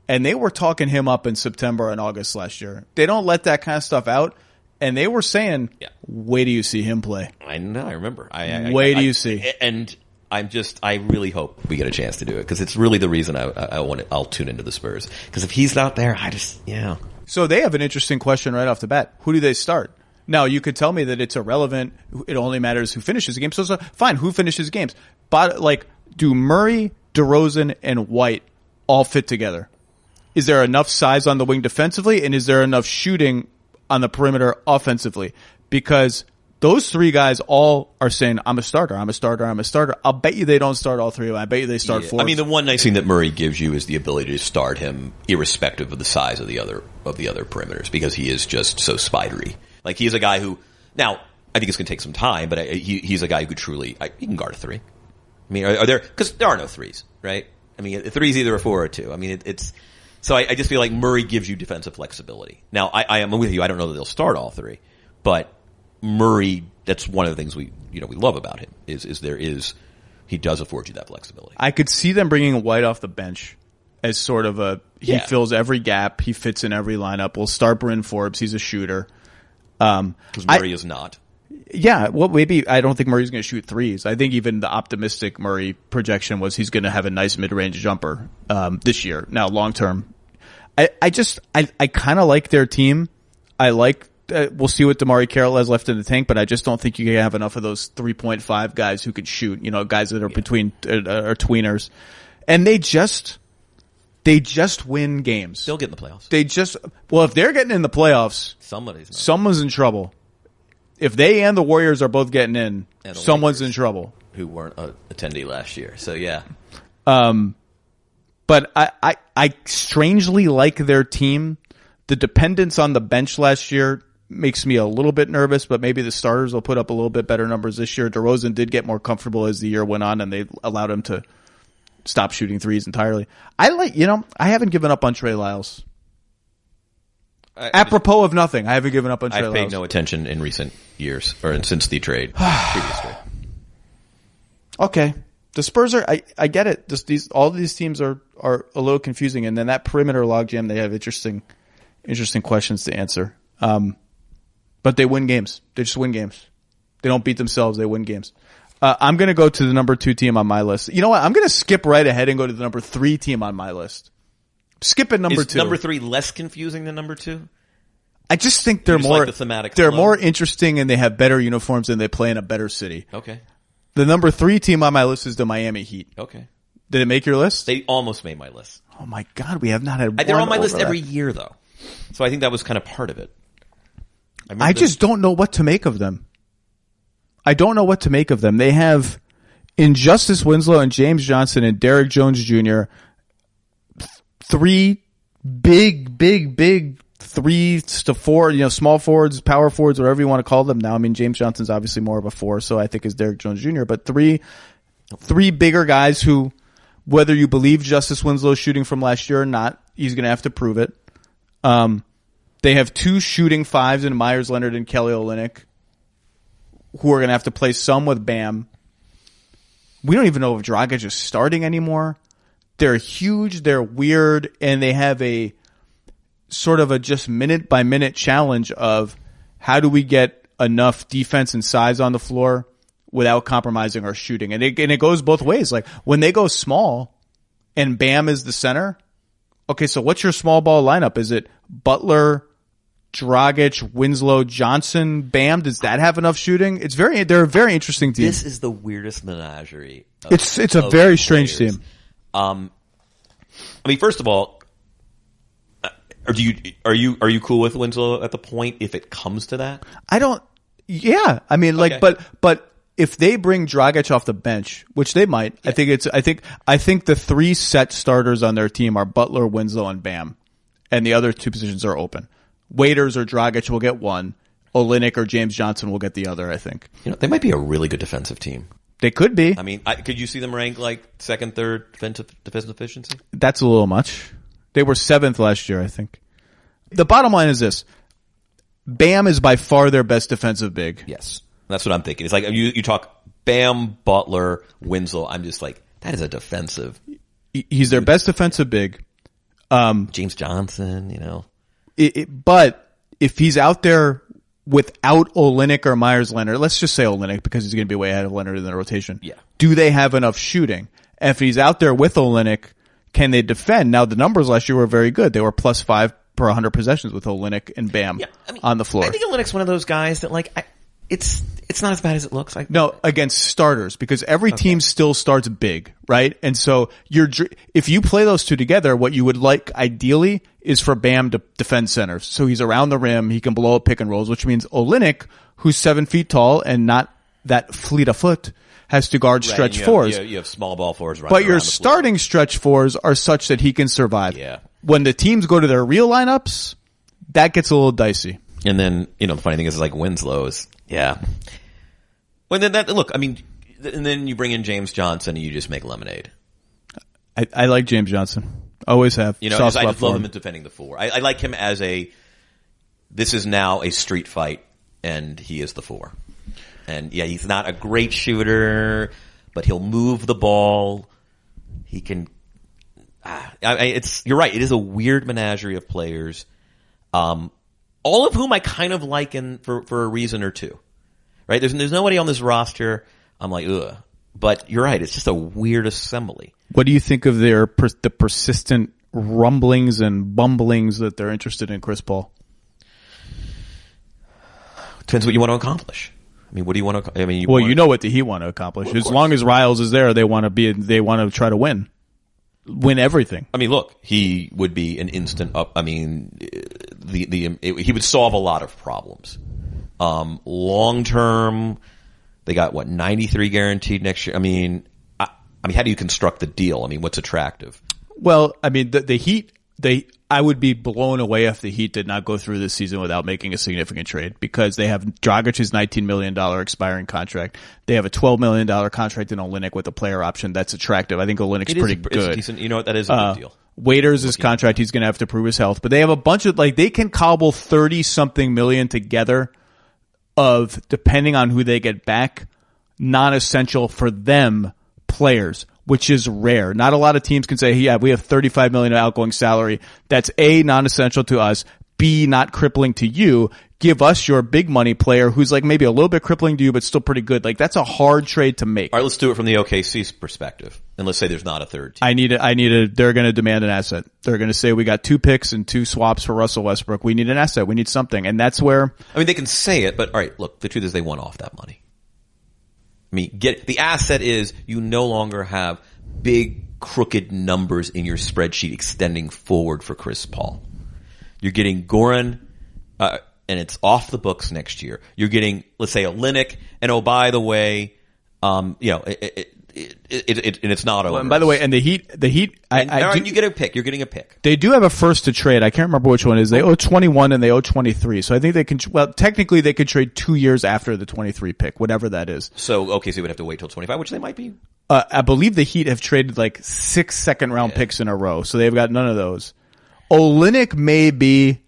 And they were talking him up in September and August last year. They don't let that kind of stuff out. And they were saying, wait till you see him play. I know, I remember. Wait till you see. And I really hope we get a chance to do it because it's really the reason I'll tune into the Spurs. Because if he's not there, So they have an interesting question right off the bat. Who do they start? Now, you could tell me that it's irrelevant. It only matters who finishes the game. So fine, who finishes games? But do Murray, DeRozan, and White all fit together? Is there enough size on the wing defensively, and is there enough shooting on the perimeter offensively? Because those three guys all are saying, I'm a starter, I'm a starter, I'm a starter. I'll bet you they don't start all three of them. I bet you they start four. I mean, the one nice thing that Murray gives you is the ability to start him irrespective of the size of the other perimeters because he is just so spidery. Like, he's a guy who, now, I think it's going to take some time, but he's a guy who could truly, he can guard a three. I mean, because there are no threes, right? I mean, a three's either a four or a two. I mean, so I just feel like Murray gives you defensive flexibility. Now, I am with you. I don't know that they'll start all three, but Murray, that's one of the things we love about him he does afford you that flexibility. I could see them bringing White off the bench as sort of he fills every gap. He fits in every lineup. We'll start Bryn Forbes. He's a shooter. Because Murray is not. Yeah, well, maybe I don't think Murray's going to shoot threes. I think even the optimistic Murray projection was he's going to have a nice mid-range jumper this year. Now, long term, I kind of like their team. I like. We'll see what Damari Carroll has left in the tank, but I just don't think you can have enough of those 3.5 guys who could shoot. Guys that are between are tweeners, and they just win games. They'll get in the playoffs. If they're getting in the playoffs, someone's in trouble. If they and the Warriors are both getting in, someone's in trouble. Who weren't an attendee last year. So, yeah. But I strangely like their team. The dependence on the bench last year makes me a little bit nervous, but maybe the starters will put up a little bit better numbers this year. DeRozan did get more comfortable as the year went on, and they allowed him to stop shooting threes entirely. I haven't given up on Trey Lyles. Apropos of nothing, I haven't given up on Trey Lyles. I've paid no attention in recent years, or since the trade, previous trade. Okay. The Spurs I get it. All these teams are a little confusing, and then that perimeter logjam, they have interesting questions to answer. But they win games. They just win games. They don't beat themselves. They win games. I'm going to go to the number 2 team on my list. You know what? I'm going to skip right ahead and go to the number 3 team on my list. Skip at number 2. Is number 3 less confusing than number 2? I just think they're more like the thematic they're more interesting and they have better uniforms and they play in a better city. Okay. The number 3 team on my list is the Miami Heat. Okay. Did it make your list? They almost made my list. Oh my God, we have not had one. They're on my list every year though. So I think that was kind of part of it. I just don't know what to make of them. I don't know what to make of them. They have Justice Winslow and James Johnson and Derrick Jones Jr. 3 big 3 to 4, small forwards, power forwards, whatever you want to call them now. I mean, James Johnson's obviously more of a 4, so I think is Derrick Jones Jr., but three bigger guys who, whether you believe Justice Winslow's shooting from last year or not, he's going to have to prove it. They have 2 shooting 5s in Myers Leonard and Kelly Olynyk, who are going to have to play some with Bam. We don't even know if Dragic is starting anymore. They're huge, they're weird, and they have a sort of a just minute by minute challenge of how do we get enough defense and size on the floor without compromising our shooting. And it goes both ways. Like when they go small and Bam is the center, okay, so what's your small ball lineup? Is it Butler, Dragic, Winslow, Johnson, Bam. Does that have enough shooting? They're a very interesting team. This is the weirdest menagerie. It's a very strange team. I mean, first of all, are you cool with Winslow at the point if it comes to that? I don't. Yeah, I mean, like, Okay. but if they bring Dragic off the bench, which they might, yeah. I think the 3 set starters on their team are Butler, Winslow, and Bam, and the other 2 positions are open. Waiters or Dragic will get one. Olynyk or James Johnson will get the other, I think. You know, they might be a really good defensive team. They could be. I mean, could you see them rank like second, third defensive efficiency? That's a little much. They were 7th last year, I think. The bottom line is this. Bam is by far their best defensive big. Yes. That's what I'm thinking. It's like you talk Bam, Butler, Winslow. I'm just like, that is a defensive. He's their best defensive big. James Johnson, you know. But if he's out there without Olynyk or Myers Leonard, let's just say Olynyk because he's going to be way ahead of Leonard in the rotation. Yeah. Do they have enough shooting? And if he's out there with Olynyk, can they defend? Now the numbers last year were very good. They were +5 per 100 possessions with Olynyk and Bam on the floor. I think Olynyk's one of those guys that like it's not as bad as it looks. No, against starters because every team still starts big, right? And so if you play those two together, what you would like ideally is for Bam to defend centers. So he's around the rim, he can blow up pick and rolls, which means Olynyk, who's 7 feet tall and not that fleet of foot, has to guard stretch fours. You have small ball fours running but your around the floor. starting stretch fours are such that he can survive. Yeah. When the teams go to their real lineups, that gets a little dicey. And then, you know, the funny thing is like Winslow's. Yeah. Well, then look, I mean, and then you bring in James Johnson and you just make lemonade. I like James Johnson. Always have. You know, I just love him in defending the 4. I like him as this is now a street fight and he is the 4. And yeah, he's not a great shooter, but he'll move the ball. He can, you're right. It is a weird menagerie of players. All of whom I kind of like for a reason or two, right? There's nobody on this roster I'm like, ugh. But you're right. It's just a weird assembly. What do you think of the persistent rumblings and bumblings that they're interested in Chris Paul? Depends what you want to accomplish. I mean, what do you want to? I mean, you know what the Heat want to accomplish. As long as Riles is there, they want to try to win everything. I mean, look, he would be an instant up. I mean, he would solve a lot of problems. Long term, they got 93 guaranteed next year. I mean, how do you construct the deal? I mean, what's attractive? Well, I mean, the Heat. I would be blown away if the Heat did not go through this season without making a significant trade because they have Dragic's $19 million expiring contract. They have a $12 million contract in Olynyk with a player option that's attractive. I think Olynyk's pretty good. It's decent. You know what? That is a good deal. Waiters' his contract, he's going to have to prove his health. But they have a bunch of, they can cobble 30-something million together of, depending on who they get back, non-essential for them players, which is rare. Not a lot of teams can say, yeah, we have $35 million of outgoing salary. That's A, non-essential to us, B, not crippling to you. Give us your big money player who's maybe a little bit crippling to you, but still pretty good. That's a hard trade to make. All right, let's do it from the OKC's perspective. And let's say there's not a third team. They're going to demand an asset. They're going to say we got 2 picks and 2 swaps for Russell Westbrook. We need an asset. We need something. And that's where. I mean, they can say it, but all right, look, the truth is they want off that money. I mean, the asset is you no longer have big crooked numbers in your spreadsheet extending forward for Chris Paul. You're getting Goran, and it's off the books next year. You're getting, let's say, Olynyk, and oh, by the way, and it's not over. And by the way, and the Heat, you get a pick. You're getting a pick. They do have a first to trade. I can't remember which one it is. They owe 21 and they owe 23. So I think they can. Well, technically, they could trade 2 years after the 23 pick, whatever that is. So OKC would have to wait till 25, which they might be. I believe the Heat have traded 6 second-round picks in a row, so they've got none of those. Olynyk may be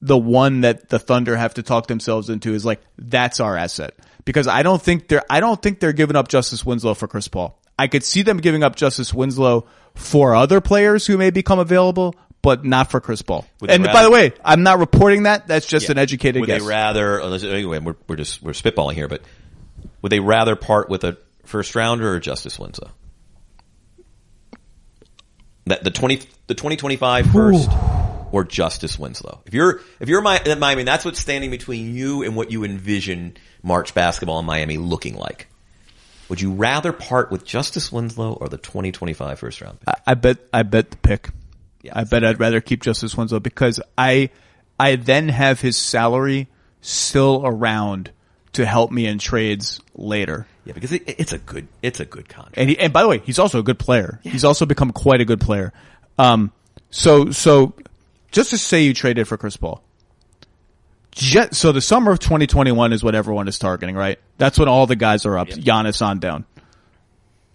the one that the Thunder have to talk themselves into. Is that's our asset. Because I don't think they're giving up Justice Winslow for Chris Paul. I could see them giving up Justice Winslow for other players who may become available, but not for Chris Paul. By the way, I'm not reporting that. That's just an educated guess. Would they rather? Anyway, we're spitballing here, but would they rather part with a first rounder or Justice Winslow? That the 2025 first or Justice Winslow? If you're Miami, that's what's standing between you and what you envision March basketball in Miami looking like. Would you rather part with Justice Winslow or the 2025 first round pick? I bet the pick. Yeah, I bet I'd rather keep Justice Winslow because I then have his salary still around to help me in trades later. Yeah, because it's a good contract. And by the way, he's also a good player. Yeah. He's also become quite a good player. So just to say you traded for Chris Paul. So the summer of 2021 is what everyone is targeting, right? That's when all the guys are up. Yep. Giannis on down.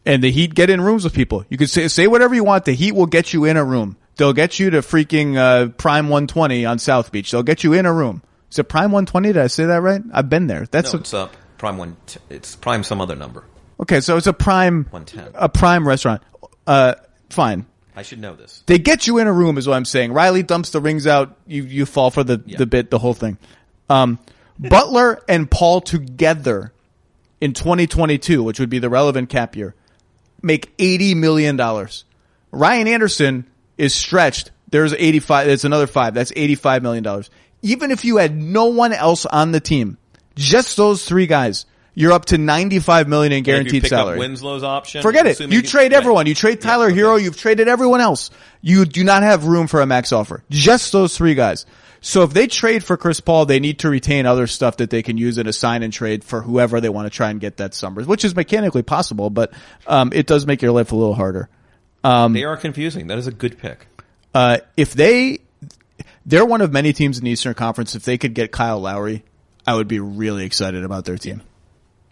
And the Heat get in rooms with people. You can say whatever you want. The Heat will get you in a room. They'll get you to freaking Prime 120 on South Beach. They'll get you in a room. Is it Prime 120? Did I say that right? I've been there. It's Prime 1. It's Prime some other number. Okay, so it's a Prime 110. A Prime restaurant. Fine. I should know this. They get you in a room is what I'm saying. Riley dumps the rings out. You fall for the bit, the whole thing. Butler and Paul together in 2022, which would be the relevant cap year, make $80 million. Ryan Anderson is stretched. There's 85. There's another 5. That's $85 million. Even if you had no one else on the team, just those 3 guys, you're up to $95 million in guaranteed salary. Up Winslow's option. Forget it. You trade everyone. You trade Tyler Hero. You've traded everyone else. You do not have room for a max offer. Just those 3 guys. So if they trade for Chris Paul, they need to retain other stuff that they can use in a sign and trade for whoever they want to try and get that summer, which is mechanically possible, but it does make your life a little harder. They are confusing. That is a good pick. If they're one of many teams in the Eastern Conference. If they could get Kyle Lowry, I would be really excited about their team.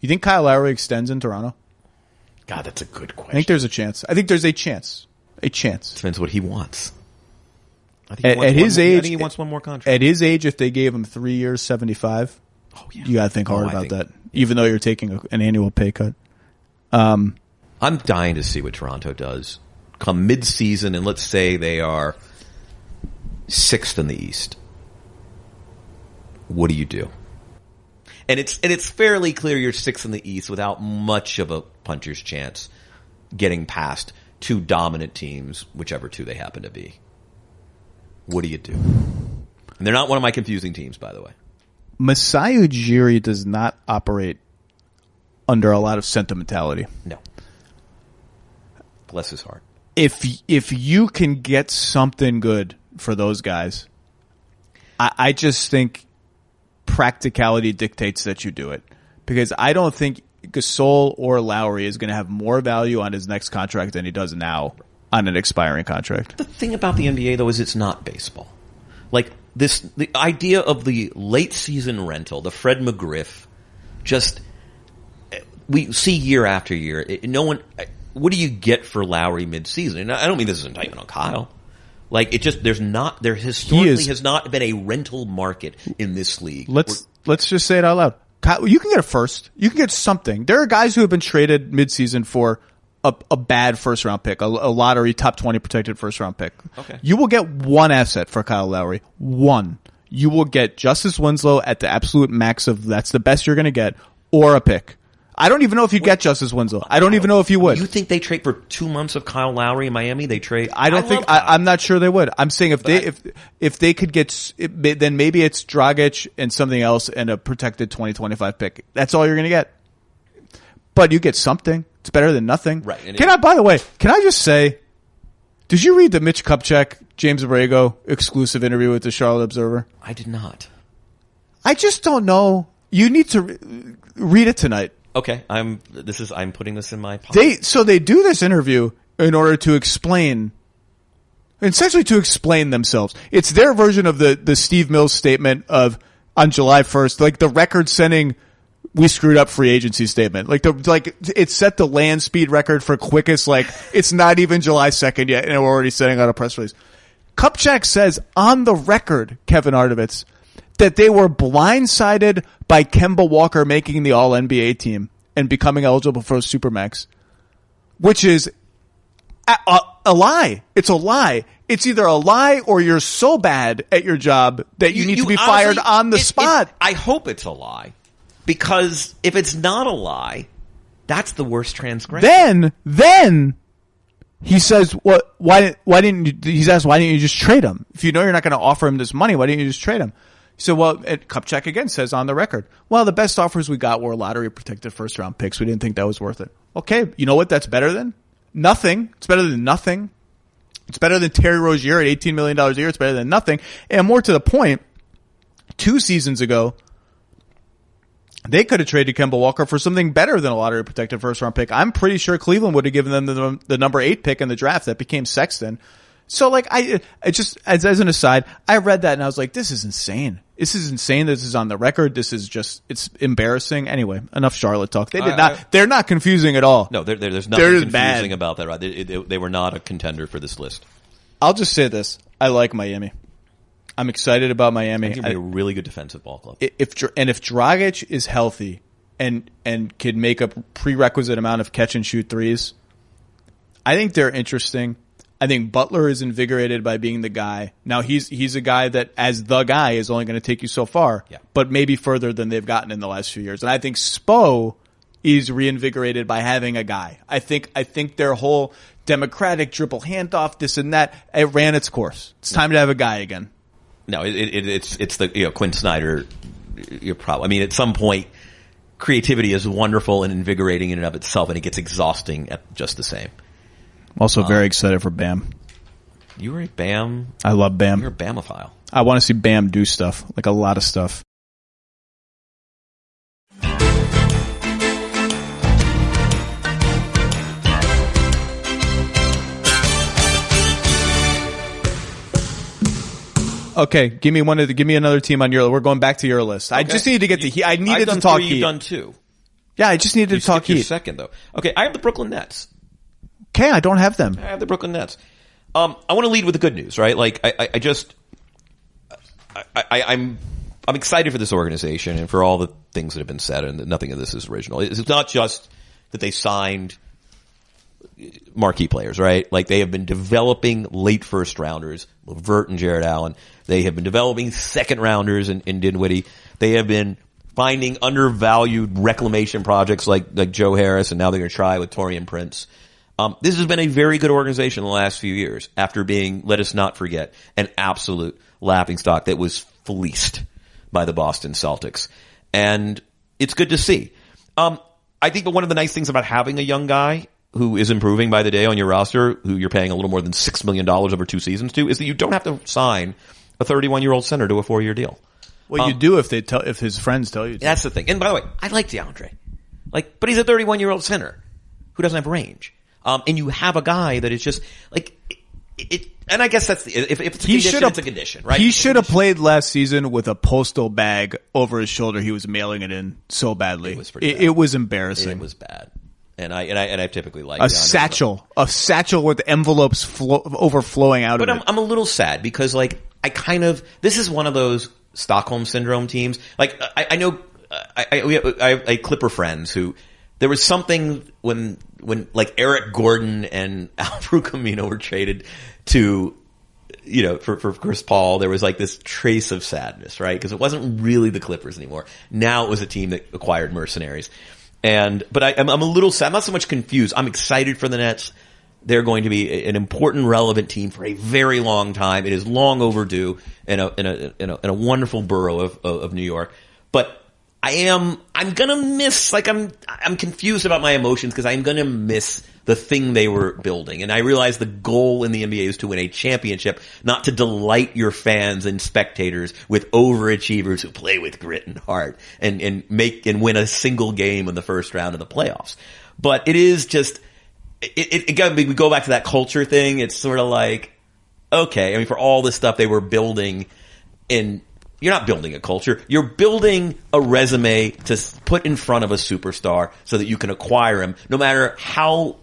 You think Kyle Lowry extends in Toronto? God, that's a good question. I think there's a chance. I think there's a chance. A chance. Depends what he wants. I think he wants one more contract. At his age, if they gave him 3 years, 75, you got to think hard about that. Even though you're taking an annual pay cut. I'm dying to see what Toronto does come mid-season, and let's say they are 6th in the East. What do you do? And it's fairly clear you're 6th in the East without much of a puncher's chance getting past 2 dominant teams, whichever 2 they happen to be. What do you do? And they're not one of my confusing teams, by the way. Masai Ujiri does not operate under a lot of sentimentality. No. Bless his heart. If you can get something good for those guys, I just think practicality dictates that you do it. Because I don't think Gasol or Lowry is going to have more value on his next contract than he does now on an expiring contract. The thing about the NBA, though, is it's not baseball. Like, the idea of the late season rental, the Fred McGriff, we see year after year. What do you get for Lowry mid-season? And I don't mean this is an indictment on Kyle. Like, there historically has not been a rental market in this league. Let's just say it out loud. Kyle, you can get a first. You can get something. There are guys who have been traded mid-season for a bad first-round pick, a lottery top 20 protected first-round pick. Okay. You will get one asset for Kyle Lowry. One. You will get Justice Winslow at the absolute max of that's the best you're going to get, or a pick. I don't even know if you get Justice Winslow. I don't even know if you would. You think they trade for 2 months of Kyle Lowry in Miami? They trade. I'm not sure they would. I'm saying if they could get, then maybe it's Dragic and something else and a protected 2025 pick. That's all you're going to get. But you get something. It's better than nothing. Right. By the way, can I just say, did you read the Mitch Kupchak, James Borrego exclusive interview with the Charlotte Observer? I did not. I just don't know. You need to read it tonight. Okay, I'm putting this in my pocket. So they do this interview in order to explain themselves. It's their version of the Steve Mills statement of on July 1st, like the record-setting we screwed up free agency statement. It set the land speed record for quickest, it's not even July 2nd yet and we're already sending out a press release. Kupchak says on the record, Kevin Arnovitz, that they were blindsided by Kemba Walker making the All-NBA team and becoming eligible for a Supermax, which is a lie. It's a lie. It's either a lie or you're so bad at your job that you need to be fired on the spot. I hope it's a lie, because if it's not a lie, that's the worst transgression. Then He says, "What? Why didn't you?" He's asked, "Why didn't you just trade him? If you know you're not going to offer him this money, why didn't you just trade him?" So, Kupchak again says on the record, "Well, the best offers we got were lottery protected first round picks. We didn't think that was worth it." Okay, you know what? That's better than nothing. It's better than nothing. It's better than Terry Rozier at $18 million a year. It's better than nothing. And more to the point, 2 seasons ago, they could have traded Kemba Walker for something better than a lottery protected first round pick. I'm pretty sure Cleveland would have given them the number 8 pick in the draft that became Sexton. So like I just, as an aside, I read that and I was like, this is insane. This is insane. This is on the record. This is just, it's embarrassing. Anyway, enough Charlotte talk. They're not confusing at all. No, there's nothing confusing about that, right? They were not a contender for this list. I'll just say this. I like Miami. I'm excited about Miami. I think it'll be a really good defensive ball club. If Dragic is healthy and can make a prerequisite amount of catch and shoot threes, I think they're interesting. I think Butler is invigorated by being the guy. Now he's a guy that as the guy is only going to take you so far, but maybe further than they've gotten in the last few years. And I think Spo is reinvigorated by having a guy. I think their whole democratic dribble handoff, this and that, it ran its course. It's time to have a guy again. No, it's the Quinn Snyder problem. I mean, at some point, creativity is wonderful and invigorating in and of itself, and it gets exhausting at just the same. I'm also very excited for Bam. You were a Bam. I love Bam. You're a Bamophile. I want to see Bam do stuff, like a lot of stuff. Okay, give me another team on your. We're going back to your list. Okay. I just needed to get the. I needed to talk Heat. You've done 2. Yeah, I just needed to talk Heat. Second though. Okay, I have the Brooklyn Nets. Okay, I don't have them. I have the Brooklyn Nets. I want to lead with the good news, right? Like I'm excited for this organization and for all the things that have been said, and nothing of this is original. It's not just that they signed marquee players, right? Like they have been developing late first rounders, LeVert and Jared Allen. They have been developing second rounders in Dinwiddie. They have been finding undervalued reclamation projects like Joe Harris, and now they're going to try with Taurean Prince. This has been a very good organization in the last few years after being, let us not forget, an absolute laughingstock that was fleeced by the Boston Celtics. And it's good to see. I think that one of the nice things about having a young guy who is improving by the day on your roster, who you're paying a little more than $6 million over 2 seasons to, is that you don't have to sign a 31-year-old center to a 4-year deal. Well, you do if his friends tell you to. That's the thing. And by the way, I like DeAndre. But he's a 31-year-old center who doesn't have range. And you have a guy that is just like it. And I guess that's if it's a condition, it's a condition, right? He should have played last season with a postal bag over his shoulder. He was mailing it in so badly. It was embarrassing. It was bad. And I typically like a satchel with envelopes overflowing out of it. But I'm a little sad because this is one of those Stockholm syndrome teams. Like I know I have Clipper friends who. There was something when like Eric Gordon and Al Camino were traded to, for Chris Paul, there was like this trace of sadness, right? Because it wasn't really the Clippers anymore. Now it was a team that acquired mercenaries. But I'm a little sad. I'm not so much confused. I'm excited for the Nets. They're going to be an important, relevant team for a very long time. It is long overdue in a wonderful borough of New York. But I'm gonna miss, I'm confused about my emotions because I'm gonna miss the thing they were building. And I realize the goal in the NBA is to win a championship, not to delight your fans and spectators with overachievers who play with grit and heart and win a single game in the first round of the playoffs. But it is just, we go back to that culture thing. It's sort of like, okay, I mean, for all this stuff they were building you're not building a culture. You're building a resume to put in front of a superstar so that you can acquire him, no matter how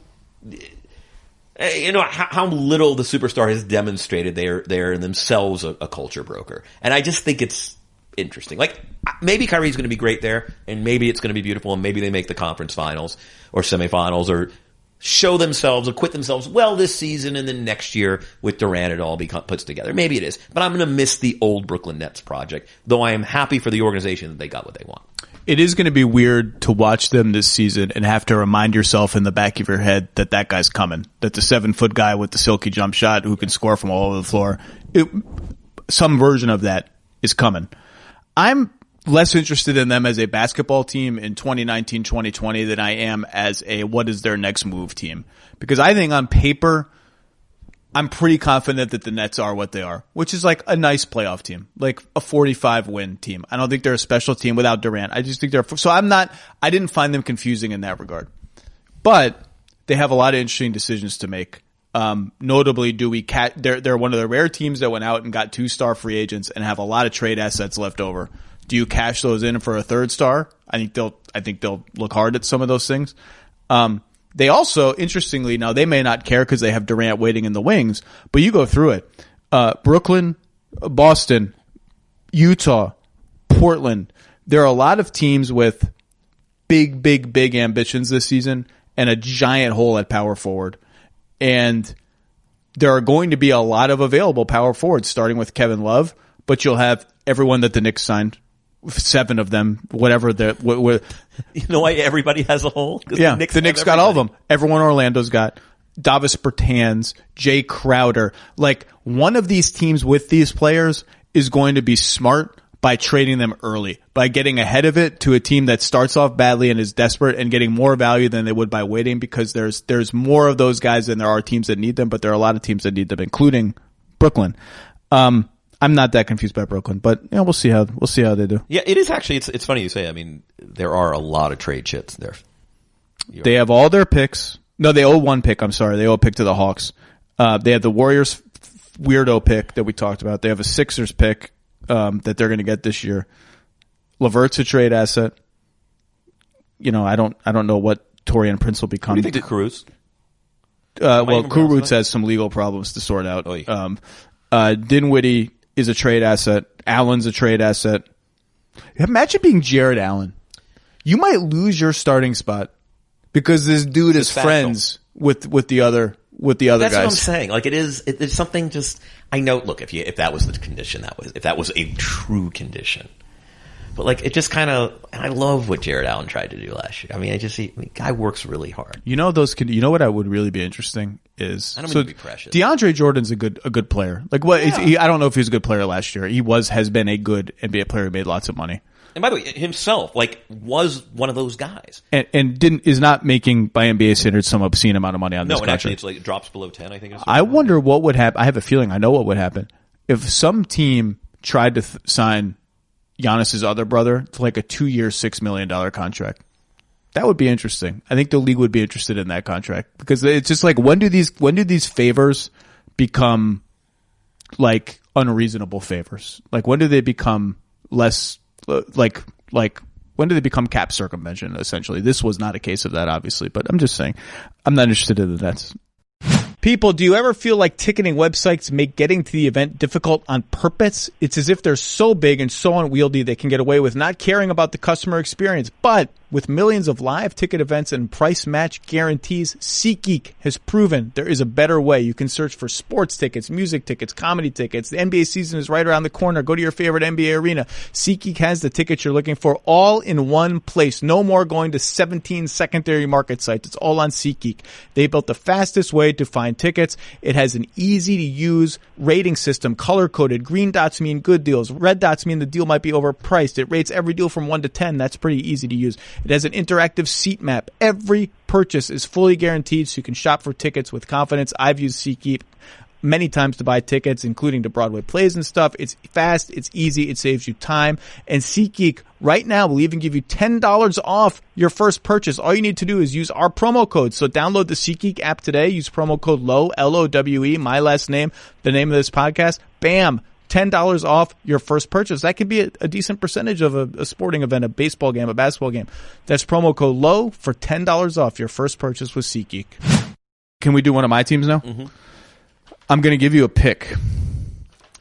little the superstar has demonstrated they're in themselves a culture broker. And I just think it's interesting. Like, maybe Kyrie's going to be great there, and maybe it's going to be beautiful, and maybe they make the conference finals or semifinals or show themselves, acquit themselves well this season, and then next year with Durant it all puts together. Maybe it is. But I'm going to miss the old Brooklyn Nets project, though I am happy for the organization that they got what they want. It is going to be weird to watch them this season and have to remind yourself in the back of your head that that guy's coming, that the 7-foot guy with the silky jump shot who can score from all over the floor, some version of that is coming. I'm less interested in them as a basketball team in 2019-2020 than I am as a what is their next move team. Because I think on paper, I'm pretty confident that the Nets are what they are, which is like a nice playoff team, like a 45-win team. I don't think they're a special team without Durant. I just think I didn't find them confusing in that regard. But they have a lot of interesting decisions to make. Notably, they're one of the rare teams that went out and got 2-star free agents and have a lot of trade assets left over. Do you cash those in for a 3rd star? I think they'll look hard at some of those things. They also, interestingly, now they may not care because they have Durant waiting in the wings, but you go through it. Brooklyn, Boston, Utah, Portland. There are a lot of teams with big ambitions this season and a giant hole at power forward. And there are going to be a lot of available power forwards, starting with Kevin Love, but you'll have everyone that the Knicks signed. 7 of them, whatever you know why everybody has a hole? Yeah, the Knicks got all of them. Everyone Orlando's got. Davis Bertans, Jay Crowder. Like, one of these teams with these players is going to be smart by trading them early, by getting ahead of it to a team that starts off badly and is desperate and getting more value than they would by waiting, because there's more of those guys than there are teams that need them, but there are a lot of teams that need them, including Brooklyn. I'm not that confused by Brooklyn, but we'll see how they do. Yeah, it is actually. It's funny you say. I mean, there are a lot of trade chips there. They have all their picks. No, they owe 1 pick. I'm sorry, they owe a pick to the Hawks. They have the Warriors weirdo pick that we talked about. They have a Sixers pick that they're going to get this year. LeVert's a trade asset. I don't know what Taurean Prince will become. What do you think of Cruz? Kurucs has some legal problems to sort out. Dinwiddie is a trade asset. Allen's a trade asset. Imagine being Jared Allen. You might lose your starting spot because this dude is friends with the other That's guys. That's what I'm saying. Like, it's something just, I know, look, if that was the condition, if that was a true condition. But like, it just kind of, and I love what Jared Allen tried to do last year. I mean, guy works really hard. You know what I would really be interesting is, I don't mean to be precious. DeAndre Jordan's a good player. Like, what? Yeah. I don't know if he was a good player last year. He has been a good NBA player who made lots of money. And by the way, himself, was one of those guys. And is not making, by NBA standards, some obscene amount of money on this contract. No, and actually it's like, it drops below 10, I think. I wonder what would happen. I have a feeling I know what would happen. If some team tried to sign Giannis's other brother to like a 2-year, $6 million contract. That would be interesting. I think the league would be interested in that contract, because it's just like, when do these favors become like unreasonable favors? Like, when do they become less like when do they become cap circumvention, essentially? This was not a case of that, obviously, but I'm just saying, I'm not interested in the Nets. People, do you ever feel like ticketing websites make getting to the event difficult on purpose? It's as if they're so big and so unwieldy they can get away with not caring about the customer experience. But with millions of live ticket events and price match guarantees, SeatGeek has proven there is a better way. You can search for sports tickets, music tickets, comedy tickets. The NBA season is right around the corner. Go to your favorite NBA arena. SeatGeek has the tickets you're looking for all in one place. No more going to 17 secondary market sites. It's all on SeatGeek. They built the fastest way to find tickets. It has an easy-to-use rating system, color-coded. Green dots mean good deals. Red dots mean the deal might be overpriced. It rates every deal from 1 to 10. That's pretty easy to use. It has an interactive seat map. Every purchase is fully guaranteed, so you can shop for tickets with confidence. I've used SeatGeek many times to buy tickets, including to Broadway plays and stuff. It's fast, it's easy, it saves you time. And SeatGeek right now will even give you $10 off your first purchase. All you need to do is use our promo code. So download the SeatGeek app today. Use promo code Lowe, L-O-W-E, my last name, the name of this podcast. Bam! $10 off your first purchase. That could be a decent percentage of a sporting event, a baseball game, a basketball game. That's promo code Lowe for $10 off your first purchase with SeatGeek. Can we do one of my teams now? Mm-hmm. I'm going to give you a pick.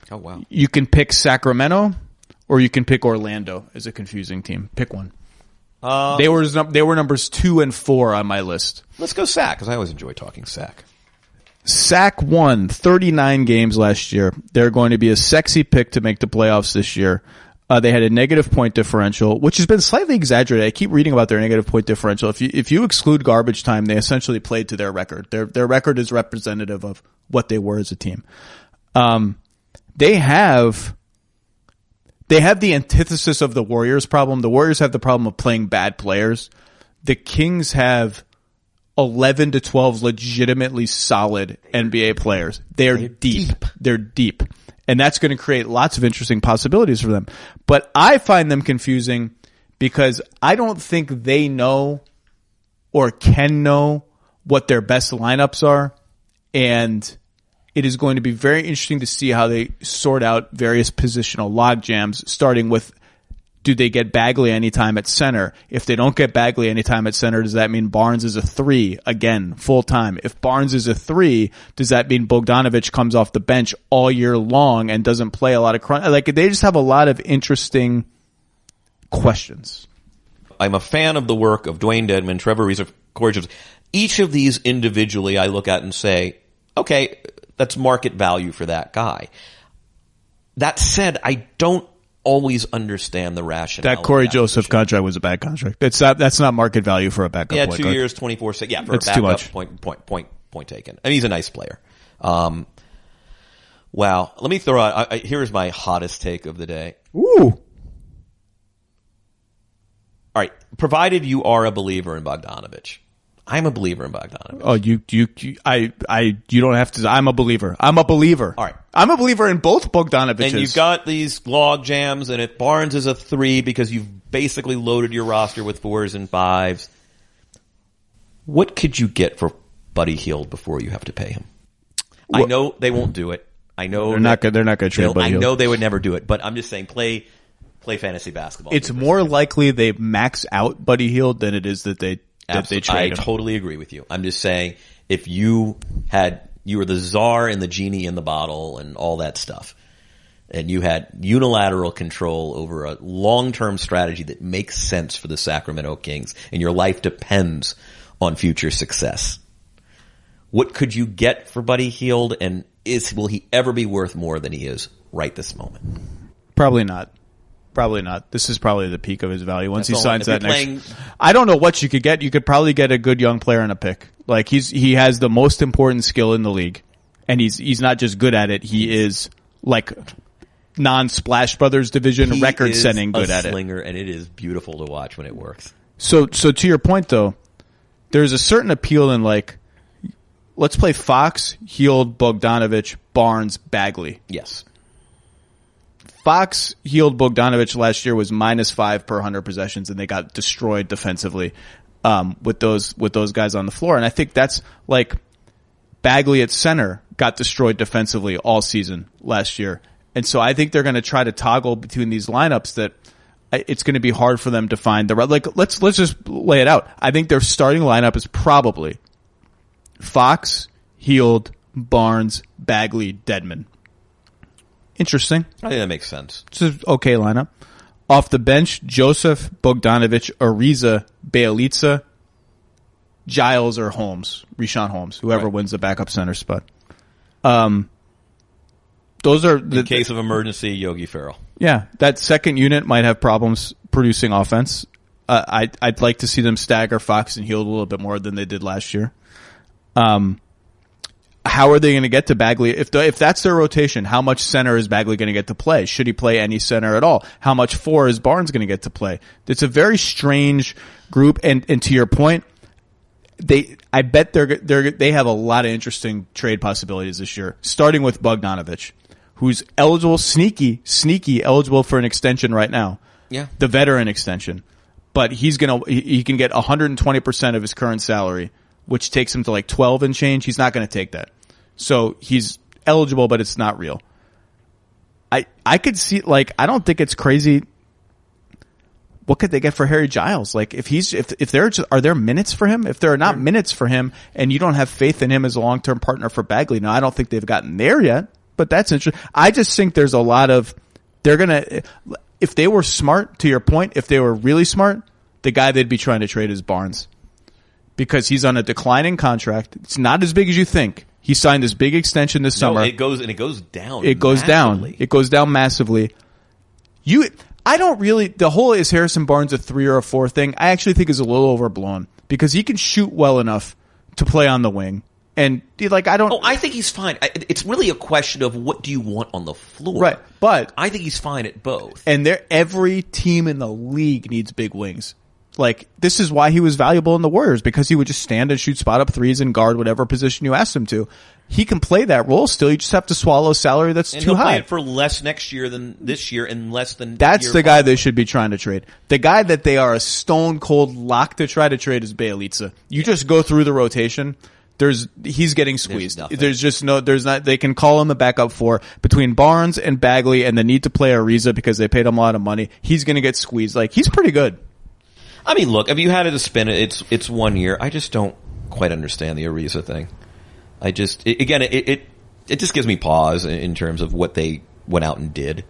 Oh, wow. You can pick Sacramento or you can pick Orlando as a confusing team. Pick one. They were numbers 2 and 4 on my list. Let's go Sac, because I always enjoy talking Sac. Sac won 39 games last year. They're going to be a sexy pick to make the playoffs this year. They had a negative point differential, which has been slightly exaggerated. I keep reading about their negative point differential. If you exclude garbage time, they essentially played to their record. Their record is representative of what they were as a team. They have the antithesis of the Warriors problem. The Warriors have the problem of playing bad players. The Kings have 11 to 12 legitimately solid NBA players. They're deep. They're deep. And that's going to create lots of interesting possibilities for them. But I find them confusing because I don't think they know or can know what their best lineups are. And it is going to be very interesting to see how they sort out various positional log jams, starting with, do they get Bagley anytime at center? If they don't get Bagley anytime at center, does that mean Barnes is a 3 again, full time? If Barnes is a 3, does that mean Bogdanović comes off the bench all year long and doesn't play a lot of crunch? Like, they just have a lot of interesting questions. I'm a fan of the work of Dwayne Dedman, Trevor Ariza, Corey Jones. Each of these individually I look at and say, okay, that's market value for that guy. That said, I don't always understand the rationale. That Corey Joseph contract was a bad contract. That's not market value for a backup. Yeah, point 2 guard. years, 24/6. Yeah, for That's a backup, too much. Point taken. And he's a nice player. Wow. Let me throw out. Here's my hottest take of the day. Ooh. All right. Provided you are a believer in Bogdanović. I'm a believer in Bogdanović. Oh, you don't have to. I'm a believer. I'm a believer. All right. I'm a believer in both Bogdanovićs. And you've got these log jams, and if Barnes is a 3 because you've basically loaded your roster with 4s and 5s, what could you get for Buddy Hield before you have to pay him? I know they won't do it. I know they're not going to trade Buddy Hield. I know they would never do it, but I'm just saying play fantasy basketball. It's more likely they max out Buddy Hield than it is that they trade I him. totally agree with you. I'm just saying if you were the czar and the genie in the bottle and all that stuff, and you had unilateral control over a long-term strategy that makes sense for the Sacramento Kings, and your life depends on future success, what could you get for Buddy Hield, and will he ever be worth more than he is right this moment? Probably not. Probably not. This is probably the peak of his value once he signs that next. Playing, I don't know what you could get. You could probably get a good young player and a pick. Like he has the most important skill in the league, and he's not just good at it. He is like non-Splash Brothers division record-setting good at it. Slinger, and it is beautiful to watch when it works. So to your point though, there's a certain appeal in like, let's play Fox, Hield, Bogdanović, Barnes, Bagley. Yes. Fox, Hield, Bogdanović last year was -5 per 100 possessions, and they got destroyed defensively with those guys on the floor. And I think that's like Bagley at center got destroyed defensively all season last year. And so I think they're going to try to toggle between these lineups that it's going to be hard for them to find the right. Like let's just lay it out. I think their starting lineup is probably Fox, Hield, Barnes, Bagley, Dedman. Interesting. I think that makes sense. It's an okay lineup. Off the bench, Joseph, Bogdanović, Ariza, Bjelica, Giles, or Holmes, Richaun Holmes, whoever wins the backup center spot. Those are in case of emergency, Yogi Ferrell. Yeah, that second unit might have problems producing offense. I'd like to see them stagger Fox and Hield a little bit more than they did last year. How are they going to get to Bagley? If that's their rotation, how much center is Bagley going to get to play? Should he play any center at all? How much 4 is Barnes going to get to play? It's a very strange group. And to your point, I bet they have a lot of interesting trade possibilities this year, starting with Bogdanović, who's eligible, sneaky eligible for an extension right now. Yeah. The veteran extension. But he can get 120% of his current salary, which takes him to like 12 and change. He's not going to take that. So he's eligible, but it's not real. I could see, like, I don't think it's crazy. What could they get for Harry Giles? Like, are there minutes for him? If there are not minutes for him and you don't have faith in him as a long-term partner for Bagley, now I don't think they've gotten there yet, but that's interesting. I just think there's a lot of, if they were smart, to your point, if they were really smart, the guy they'd be trying to trade is Barnes. Because he's on a declining contract. It's not as big as you think. He signed this big extension this summer. It goes down. It goes massively. down. It goes down massively. I don't really, the whole is Harrison Barnes a 3 or a 4 thing, I actually think is a little overblown because he can shoot well enough to play on the wing. And like, I don't. Oh, I think he's fine. It's really a question of what do you want on the floor. Right. But I think he's fine at both. And every team in the league needs big wings. Like, this is why he was valuable in the Warriors, because he would just stand and shoot spot up threes and guard whatever position you asked him to. He can play that role still. You just have to swallow a salary that's and too he'll high. play it for less next year than this year and less than That's the guy they should be trying to trade. The guy that they are a stone cold lock to try to trade is Bjelica. You just go through the rotation. He's getting squeezed. They can call him the backup 4 between Barnes and Bagley and the need to play Ariza because they paid him a lot of money. He's going to get squeezed. Like, he's pretty good. I mean, look, if you had it to spin it, it's 1 year. I just don't quite understand the Ariza thing. It just gives me pause in terms of what they went out and did.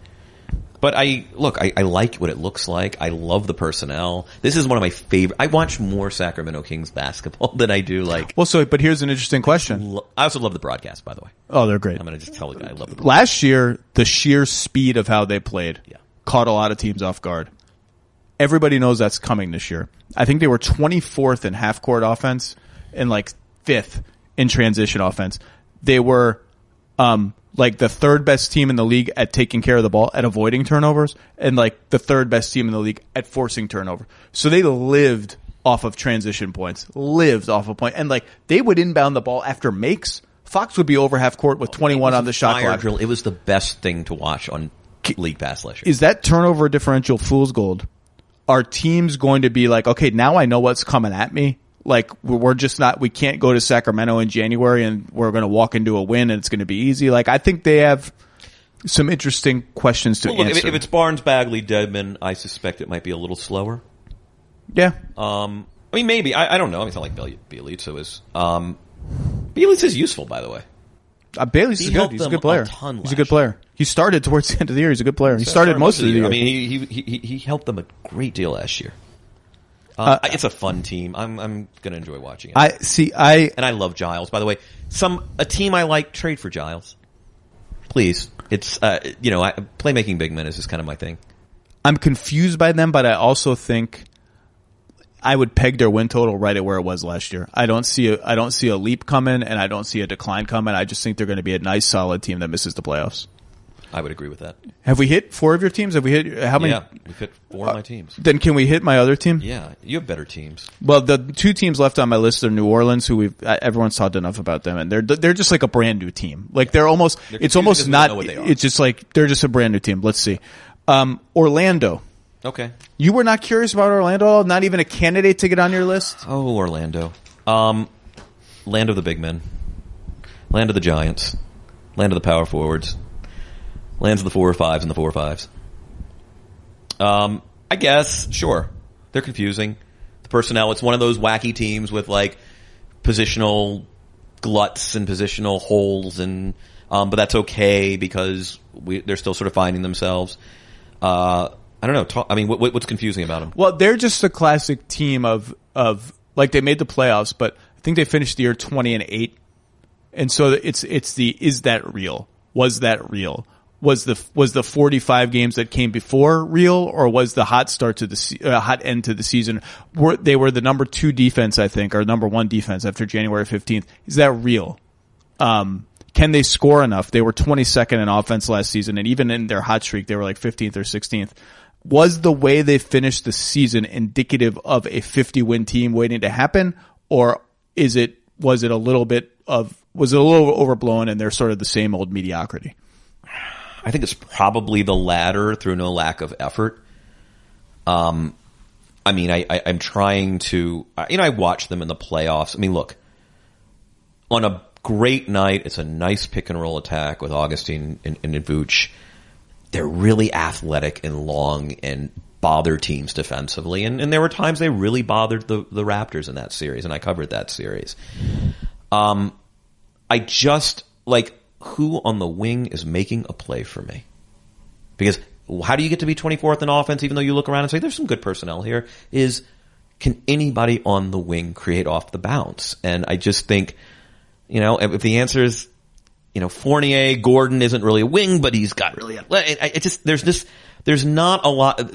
But I like what it looks like. I love the personnel. This is one of my favorite. I watch more Sacramento Kings basketball than I do but here's an interesting question. I also love the broadcast, by the way. Oh, they're great. I'm going to just tell the guy I love the broadcast. Last year, the sheer speed of how they played caught a lot of teams off guard. Everybody knows that's coming this year. I think they were 24th in half-court offense and 5th in transition offense. They were the third best team in the league at taking care of the ball, at avoiding turnovers, and the third best team in the league at forcing turnover. So they lived off of transition points, and they would inbound the ball after makes. Fox would be over half court with 21 on the shot clock. Drill. It was the best thing to watch on League Pass last year. Is that turnover differential fool's gold? Are teams going to be okay, now I know what's coming at me? We're just not, we can't go to Sacramento in January and we're going to walk into a win and it's going to be easy. I think they have some interesting questions to answer. If it's Barnes, Bagley, Dedmon, I suspect it might be a little slower. Yeah. I mean, maybe. I don't know. I mean, it's not like Bjelica is. Bjelica is useful, by the way. Bailey's good. He's a good player. He's a good player. He started towards the end of the year. He's a good player. He started most of the year. I mean, he helped them a great deal last year. It's a fun team. I'm going to enjoy watching it. And I love Giles. By the way, a team I like, trade for Giles, please. It's playmaking big men is just kind of my thing. I'm confused by them, but I also think I would peg their win total right at where it was last year. I don't see a leap coming, and I don't see a decline coming. I just think they're going to be a nice, solid team that misses the playoffs. I would agree with that. Have we hit 4 of your teams? Have we hit how many? Yeah, we've hit 4 of my teams. Then can we hit my other team? Yeah, you have better teams. Well, the 2 teams left on my list are New Orleans, who everyone's talked enough about them, and they're just like a brand new team. They're almost it's almost not. It's just they're just a brand new team. Let's see, Orlando. Okay, you were not curious about Orlando at all? Not even a candidate to get on your list? Oh, Orlando, land of the big men, land of the giants, land of the power forwards. Lands of the 4 or 5s and the 4 or 5s. I guess, sure. They're confusing. The personnel, it's one of those wacky teams with positional gluts and positional holes, and but that's okay because they're still sort of finding themselves. I don't know. What's confusing about them? Well, they're just a classic team of they made the playoffs, but I think they finished the year 20-8, and so it's is that real? Was that real? Was the 45 games that came before real, or was the hot start to the hot end to the season? They were the number 2 defense, I think, or number 1 defense after January 15th. Is that real? Can they score enough? They were 22nd in offense last season, and even in their hot streak, they were 15th or 16th. Was the way they finished the season indicative of a 50-win team waiting to happen, or was it a little overblown and they're sort of the same old mediocrity? I think it's probably the latter through no lack of effort. I'm trying to, I watch them in the playoffs. I mean, look, on a great night, it's a nice pick and roll attack with Augustine and Vooch. They're really athletic and long and bother teams defensively. And there were times they really bothered the Raptors in that series, and I covered that series. I just, who on the wing is making a play for me? Because how do you get to be 24th in offense even though you look around and say there's some good personnel here? Can anybody on the wing create off the bounce? And I just think, if the answer is, Fournier, Gordon isn't really a wing, but he's got really athletic. There's this there's not a lot.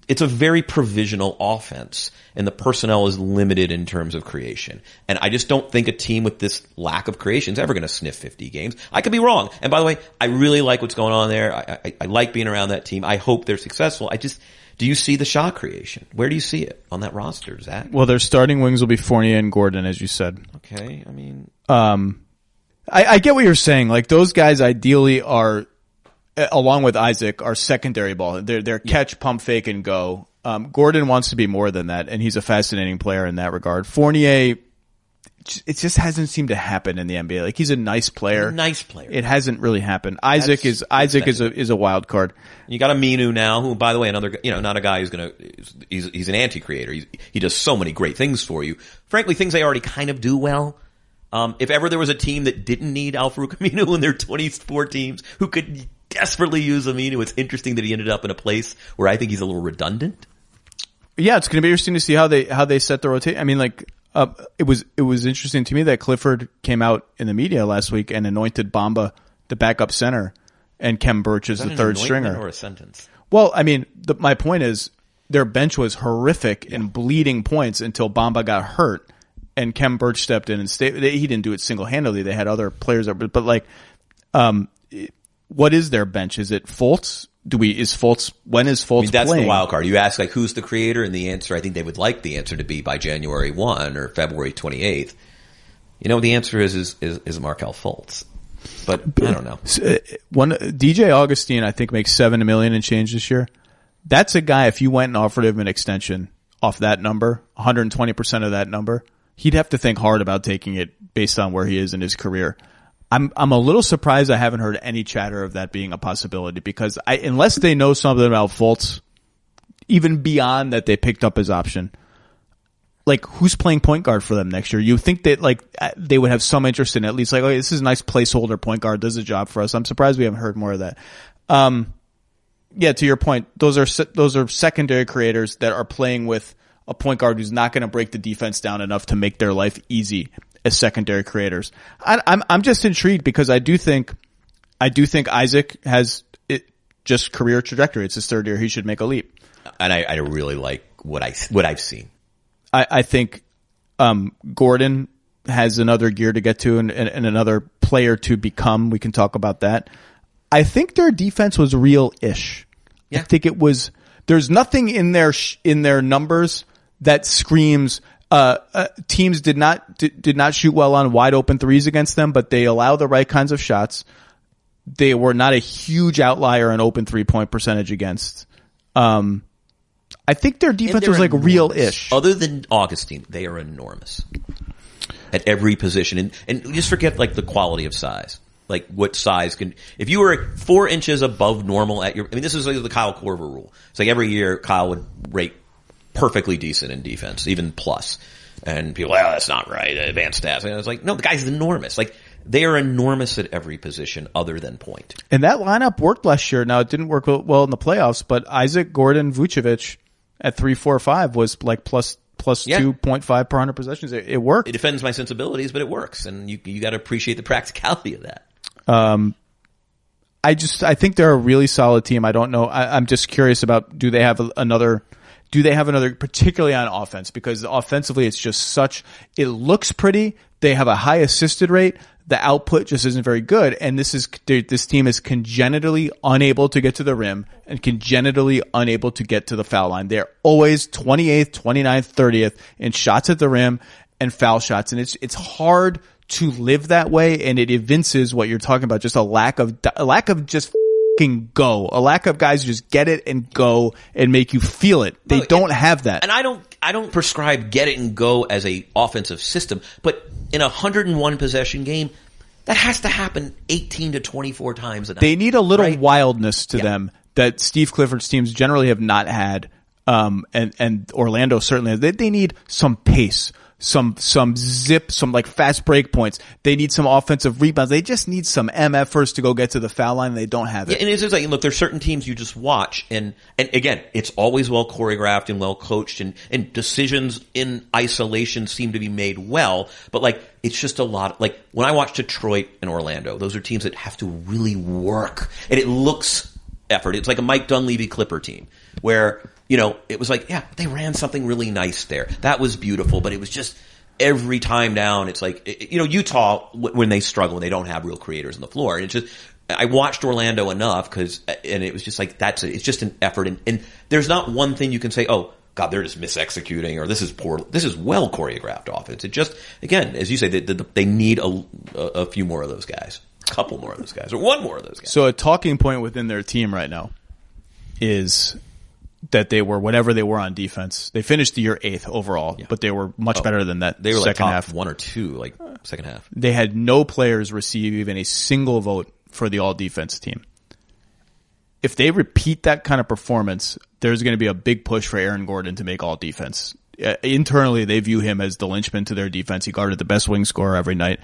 It's a very provisional offense, and the personnel is limited in terms of creation. And I just don't think a team with this lack of creation is ever going to sniff 50 games. I could be wrong. And by the way, I really like what's going on there. I like being around that team. I hope they're successful. Do you see the shot creation? Where do you see it on that roster, Zach? Well, their starting wings will be Fournier and Gordon, as you said. Okay, I mean, I get what you're saying. Like, those guys ideally are, along with Isaac, are secondary ball. They're catch, pump, fake, and go. Gordon wants to be more than that, and he's a fascinating player in that regard. Fournier, it just hasn't seemed to happen in the NBA. Like, he's a nice player. It hasn't really happened. Isaac is a wild card. You got Aminu now, who, by the way, another, not a guy who's he's an anti-creator. He does so many great things for you. Frankly, things they already kind of do well. If ever there was a team that didn't need Al-Farouq Aminu in their 24 teams, who could desperately use Aminu, it's interesting that he ended up in a place where I think he's a little redundant. Yeah, it's going to be interesting to see how they set the rotation. I mean, like, it was interesting to me that Clifford came out in the media last week and anointed Bamba the backup center and Kem Birch as the third stringer. Or a sentence? Well, I mean, my point is their bench was horrific and bleeding points until Bamba got hurt and Kem Birch stepped in and he didn't do it single-handedly. They had other players, but like, what is their bench? Is it Fultz? When is Fultz that's playing? The wild card. You ask, like, who's the creator? And the answer, I think they would like the answer to be by January 1 or February 28th. The answer is Markelle Fultz. But I don't know. DJ Augustine, I think, makes $7 million and change this year. That's a guy, if you went and offered him an extension off that number, 120% of that number, he'd have to think hard about taking it based on where he is in his career. I'm a little surprised I haven't heard any chatter of that being a possibility, because unless they know something about Fultz, even beyond that they picked up his option, like, who's playing point guard for them next year? You think that, like, they would have some interest in at least, like, oh, this is a nice placeholder point guard, does a job for us. I'm surprised we haven't heard more of that. Yeah, to your point, those are secondary creators that are playing with a point guard who's not going to break the defense down enough to make their life easy as secondary creators. I'm just intrigued because I do think Isaac has just career trajectory. It's his third year. He should make a leap. And I really like what I've seen. I think Gordon has another gear to get to and another player to become. We can talk about that. I think their defense was real-ish. Yeah. I think it was. There's nothing in their numbers that screams. Teams did not shoot well on wide open threes against them, but they allow the right kinds of shots. They were not a huge outlier in open 3-point percentage against. I think their defense was like real-ish. Other than Augustine, they are enormous at every position. And just forget, like, the quality of size. Like, what size if you were 4 inches above normal this is like the Kyle Korver rule. It's like every year Kyle would rate perfectly decent in defense, even plus. And people, well, that's not right. Advanced stats. And I was like, no, the guy's enormous. Like, they are enormous at every position other than point. And that lineup worked last year. Now, it didn't work well in the playoffs, but Isaac, Gordon, Vucevic at 3, 4, 5 was like plus 2.5 per 100 possessions. It worked. It offends my sensibilities, but it works. And you got to appreciate the practicality of that. I think they're a really solid team. I don't know. I'm just curious about, do they have another, particularly on offense? Because offensively, it's just it looks pretty. They have a high assisted rate. The output just isn't very good. And this team is congenitally unable to get to the rim and congenitally unable to get to the foul line. They're always 28th, 29th, 30th in shots at the rim and foul shots. And it's hard to live that way. And it evinces what you're talking about, just a lack of just fucking go. A lack of guys who just get it and go and make you feel it. They don't have that. And I don't prescribe get it and go as a offensive system, but in a 101 possession game, that has to happen 18 to 24 times a night. They need a little wildness to them that Steve Clifford's teams generally have not had. And Orlando certainly has. They need some pace, some zip, some like fast break points. They need some offensive rebounds. They just need some MFers to go get to the foul line. And they don't have it. Yeah, and it's just like, look, there's certain teams you just watch, and again, it's always well choreographed and well coached, and decisions in isolation seem to be made well. But like, it's just a lot. Like when I watch Detroit and Orlando, those are teams that have to really work, and it looks effort. It's like a Mike Dunleavy Clipper team where, it was like, yeah, they ran something really nice there. That was beautiful, but it was just every time down. It's like, Utah, when they struggle, when they don't have real creators on the floor. And it's just, I watched Orlando enough and it was just like, it's just an effort. And there's not one thing you can say, oh, God, they're just misexecuting, or this is poor. This is well choreographed offense. It just, again, as you say, they need a few more of those guys, a couple more of those guys, or one more of those guys. So a talking point within their team right now is that they were whatever they were on defense. They finished the year 8th overall, but they were much better than that. They were like second top half. 1 or 2, second half. They had no players receive even a single vote for the all defense team. If they repeat that kind of performance, there's going to be a big push for Aaron Gordon to make all defense. Internally, they view him as the linchpin to their defense. He guarded the best wing scorer every night.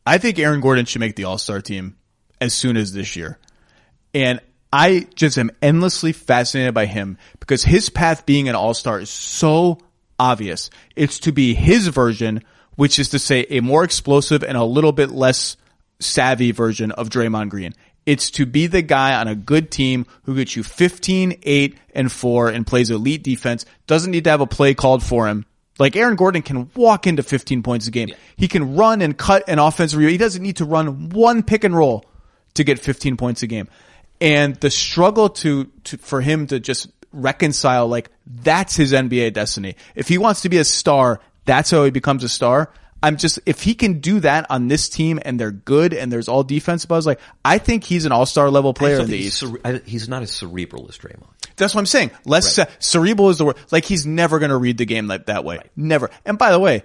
I think Aaron Gordon should make the All-Star team as soon as this year. And I just am endlessly fascinated by him because his path being an All-Star is so obvious. It's to be his version, which is to say a more explosive and a little bit less savvy version of Draymond Green. It's to be the guy on a good team who gets you 15, 8, and 4 and plays elite defense, doesn't need to have a play called for him. Like Aaron Gordon can walk into 15 points a game. Yeah. He can run and cut an offensive rebound. He doesn't need to run one pick and roll to get 15 points a game. And the struggle for him to just reconcile, like, that's his NBA destiny. If he wants to be a star, that's how he becomes a star. If he can do that on this team and they're good and there's all defense buzz, like, I think he's an all-star level player in the East. He's not as cerebral as Draymond. That's what I'm saying. Cerebral is the word. Like, he's never going to read the game that way. Right. Never. And by the way,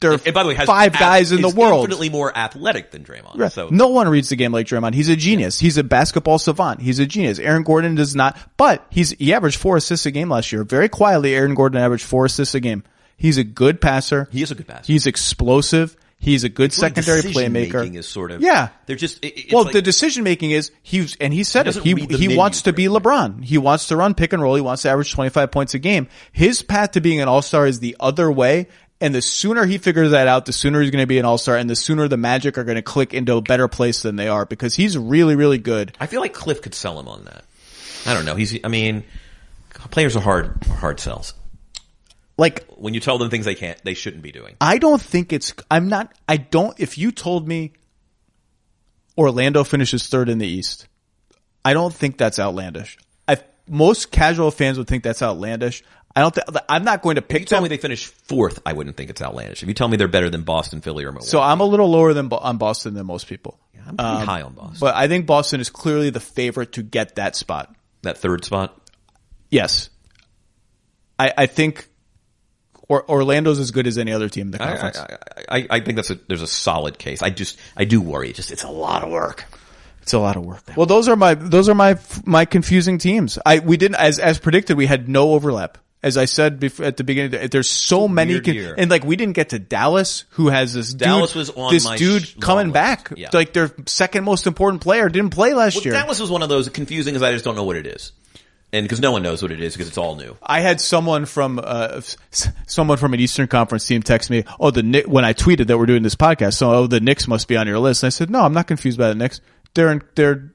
there are 5 guys in the world. Infinitely more athletic than Draymond. Right. So. No one reads the game like Draymond. He's a genius. Yeah. He's a basketball savant. He's a genius. Aaron Gordon does not, but he averaged 4 assists a game last year. Very quietly, Aaron Gordon averaged 4 assists a game. He's a good passer. He is a good passer. He's explosive. He's a good secondary playmaker. Is sort of, yeah. They're just, the decision making is he said it. He wants to be LeBron. He wants to run pick and roll. He wants to average 25 points a game. His path to being an all-star is the other way. And the sooner he figures that out, the sooner he's going to be an all-star, and the sooner the Magic are going to click into a better place than they are, because he's really, really good. I feel like Cliff could sell him on that. I don't know. Players are hard sells. Like, when you tell them things they shouldn't be doing. If you told me Orlando finishes 3rd in the East, I don't think that's outlandish. Most casual fans would think that's outlandish. I'm not going to pick them. If you tell me they finish 4th, I wouldn't think it's outlandish. If you tell me they're better than Boston, Philly, or Milwaukee. So I'm a little lower on Boston than most people. Yeah, I'm pretty high on Boston. But I think Boston is clearly the favorite to get that spot. That 3rd spot? Yes. I think Orlando's as good as any other team in the conference. I think there's a solid case. I do worry. It's a lot of work. It's a lot of work. Well, those are my confusing teams. We didn't, as predicted, we had no overlap. As I said at the beginning, there's so many, and like we didn't get to Dallas, who has this dude coming back, yeah. Like their second most important player didn't play last year. Dallas was one of those confusing because I just don't know what it is. And because no one knows what it is because it's all new. I had someone from an Eastern Conference team text me, when I tweeted that we're doing this podcast, so the Knicks must be on your list. And I said, no, I'm not confused by the Knicks. They're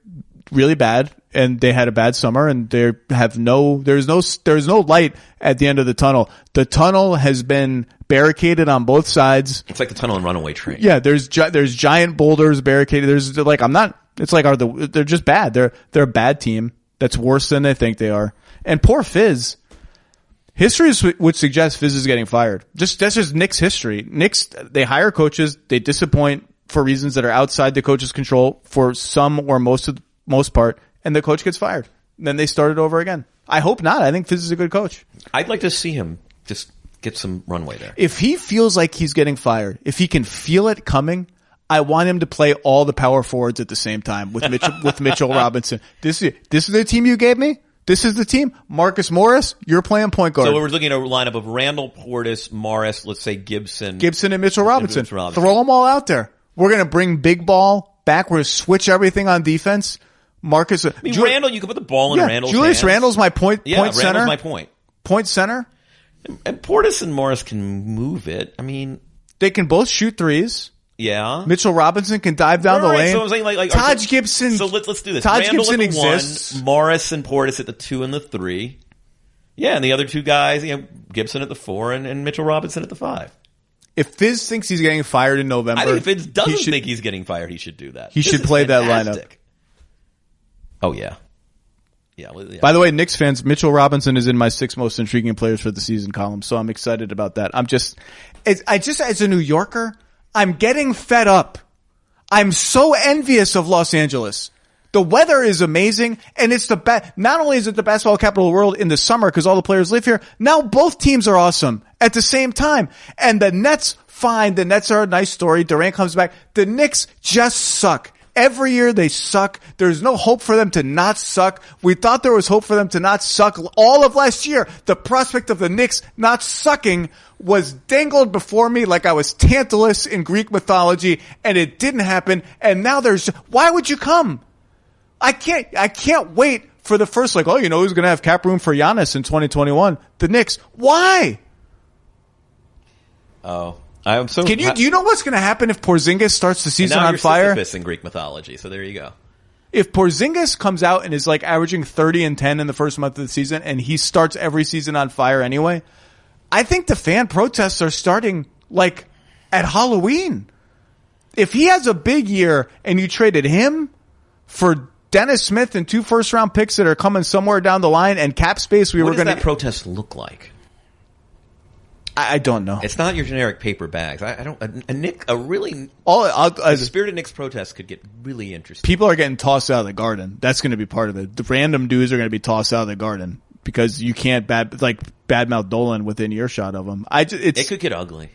really bad, and they had a bad summer, and there's no light at the end of the tunnel. The tunnel has been barricaded on both sides. It's like the tunnel in Runaway Train. Yeah, there's giant boulders barricaded. They're just bad. They're a bad team. That's worse than they think they are. And poor Fizz. History would suggest Fizz is getting fired. That's just Knicks history. Knicks, they hire coaches, they disappoint for reasons that are outside the coach's control for some or most part, and the coach gets fired. Then they start it over again. I hope not. I think Fizz is a good coach. I'd like to see him just get some runway there. If he feels like he's getting fired, if he can feel it coming, I want him to play all the power forwards at the same time with Mitchell Robinson. This is the team you gave me? This is the team? Marcus Morris, you're playing point guard. So we're looking at a lineup of Randall, Portis, Morris, let's say Gibson, and Mitchell Robinson. Throw them all out there. We're going to bring big ball back. We're going to switch everything on defense. Marcus, Randall, you can put the ball in Randall's Julius hands. Randall's my point center. Randall's my point. Point center. And Portis and Morris can move it. They can both shoot threes. Yeah. Mitchell Robinson can dive down the lane. So I'm saying like Taj Gibson. So let's do this. Taj Randall Gibson at the exists. 1, Morris and Portis at the 2 and the 3. Yeah, and the other 2 guys, Gibson at the 4 and Mitchell Robinson at the 5. If Fizz thinks he's getting fired in November, I think if Fizz doesn't think he's getting fired, he should do that. He should play that lineup. Oh yeah. Yeah. By the way, Knicks fans, Mitchell Robinson is in my 6 most intriguing players for the season column, so I'm excited about that. I just as a New Yorker, I'm getting fed up. I'm so envious of Los Angeles. The weather is amazing, and it's not only is it the basketball capital of the world in the summer because all the players live here, now both teams are awesome at the same time. And the Nets, fine. The Nets are a nice story. Durant comes back. The Knicks just suck. Every year they suck. There's no hope for them to not suck. We thought there was hope for them to not suck all of last year. The prospect of the Knicks not sucking was dangled before me like I was Tantalus in Greek mythology, and it didn't happen. And now why would you come? I can't wait for the first, who's going to have cap room for Giannis in 2021? The Knicks. Why? Oh. I'm so. Do you know what's going to happen if Porzingis starts the season on fire? Sisyphus in Greek mythology, so there you go. If Porzingis comes out and is averaging 30 and 10 in the first month of the season, and he starts every season on fire anyway, I think the fan protests are starting at Halloween. If he has a big year and you traded him for Dennis Smith and 2 first-round picks that are coming somewhere down the line and cap space, what does that protest look like? I don't know. It's not your generic paper bags. A spirited Knicks protest could get really interesting. People are getting tossed out of the garden. That's going to be part of it. The random dudes are going to be tossed out of the garden because you can't badmouth Dolan within earshot of them. It could get ugly.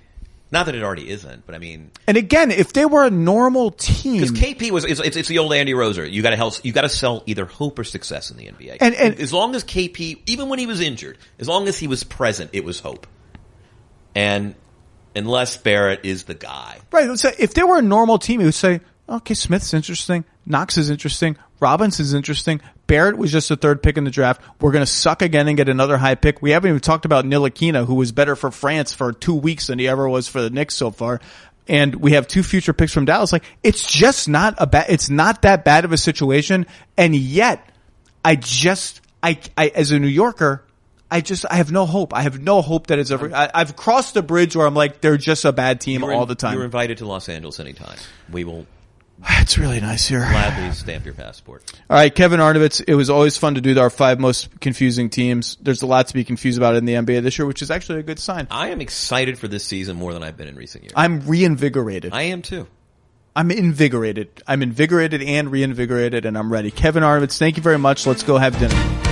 Not that it already isn't, but I mean. And again, if they were a normal team, because KP it's the old Andy Roser. You got to sell either hope or success in the NBA. And as long as KP, even when he was injured, as long as he was present, it was hope. And unless Barrett is the guy. Right. Let's say if they were a normal team, you would say, okay, Smith's interesting. Knox is interesting. Robinson's interesting. Barrett was just a 3rd pick in the draft. We're going to suck again and get another high pick. We haven't even talked about Ntilikina, who was better for France for 2 weeks than he ever was for the Knicks so far. And we have 2 future picks from Dallas. It's just not it's not that bad of a situation. And yet I as a New Yorker, I have no hope. I have no hope that it's ever. I've crossed the bridge where I'm they're just a bad team all the time. You're invited to Los Angeles anytime. We will. It's really nice here. Gladly stamp your passport. All right, Kevin Arnovitz. It was always fun to do our 5 most confusing teams. There's a lot to be confused about in the NBA this year, which is actually a good sign. I am excited for this season more than I've been in recent years. I'm reinvigorated. I am too. I'm invigorated. I'm invigorated and reinvigorated, and I'm ready. Kevin Arnovitz, thank you very much. Let's go have dinner.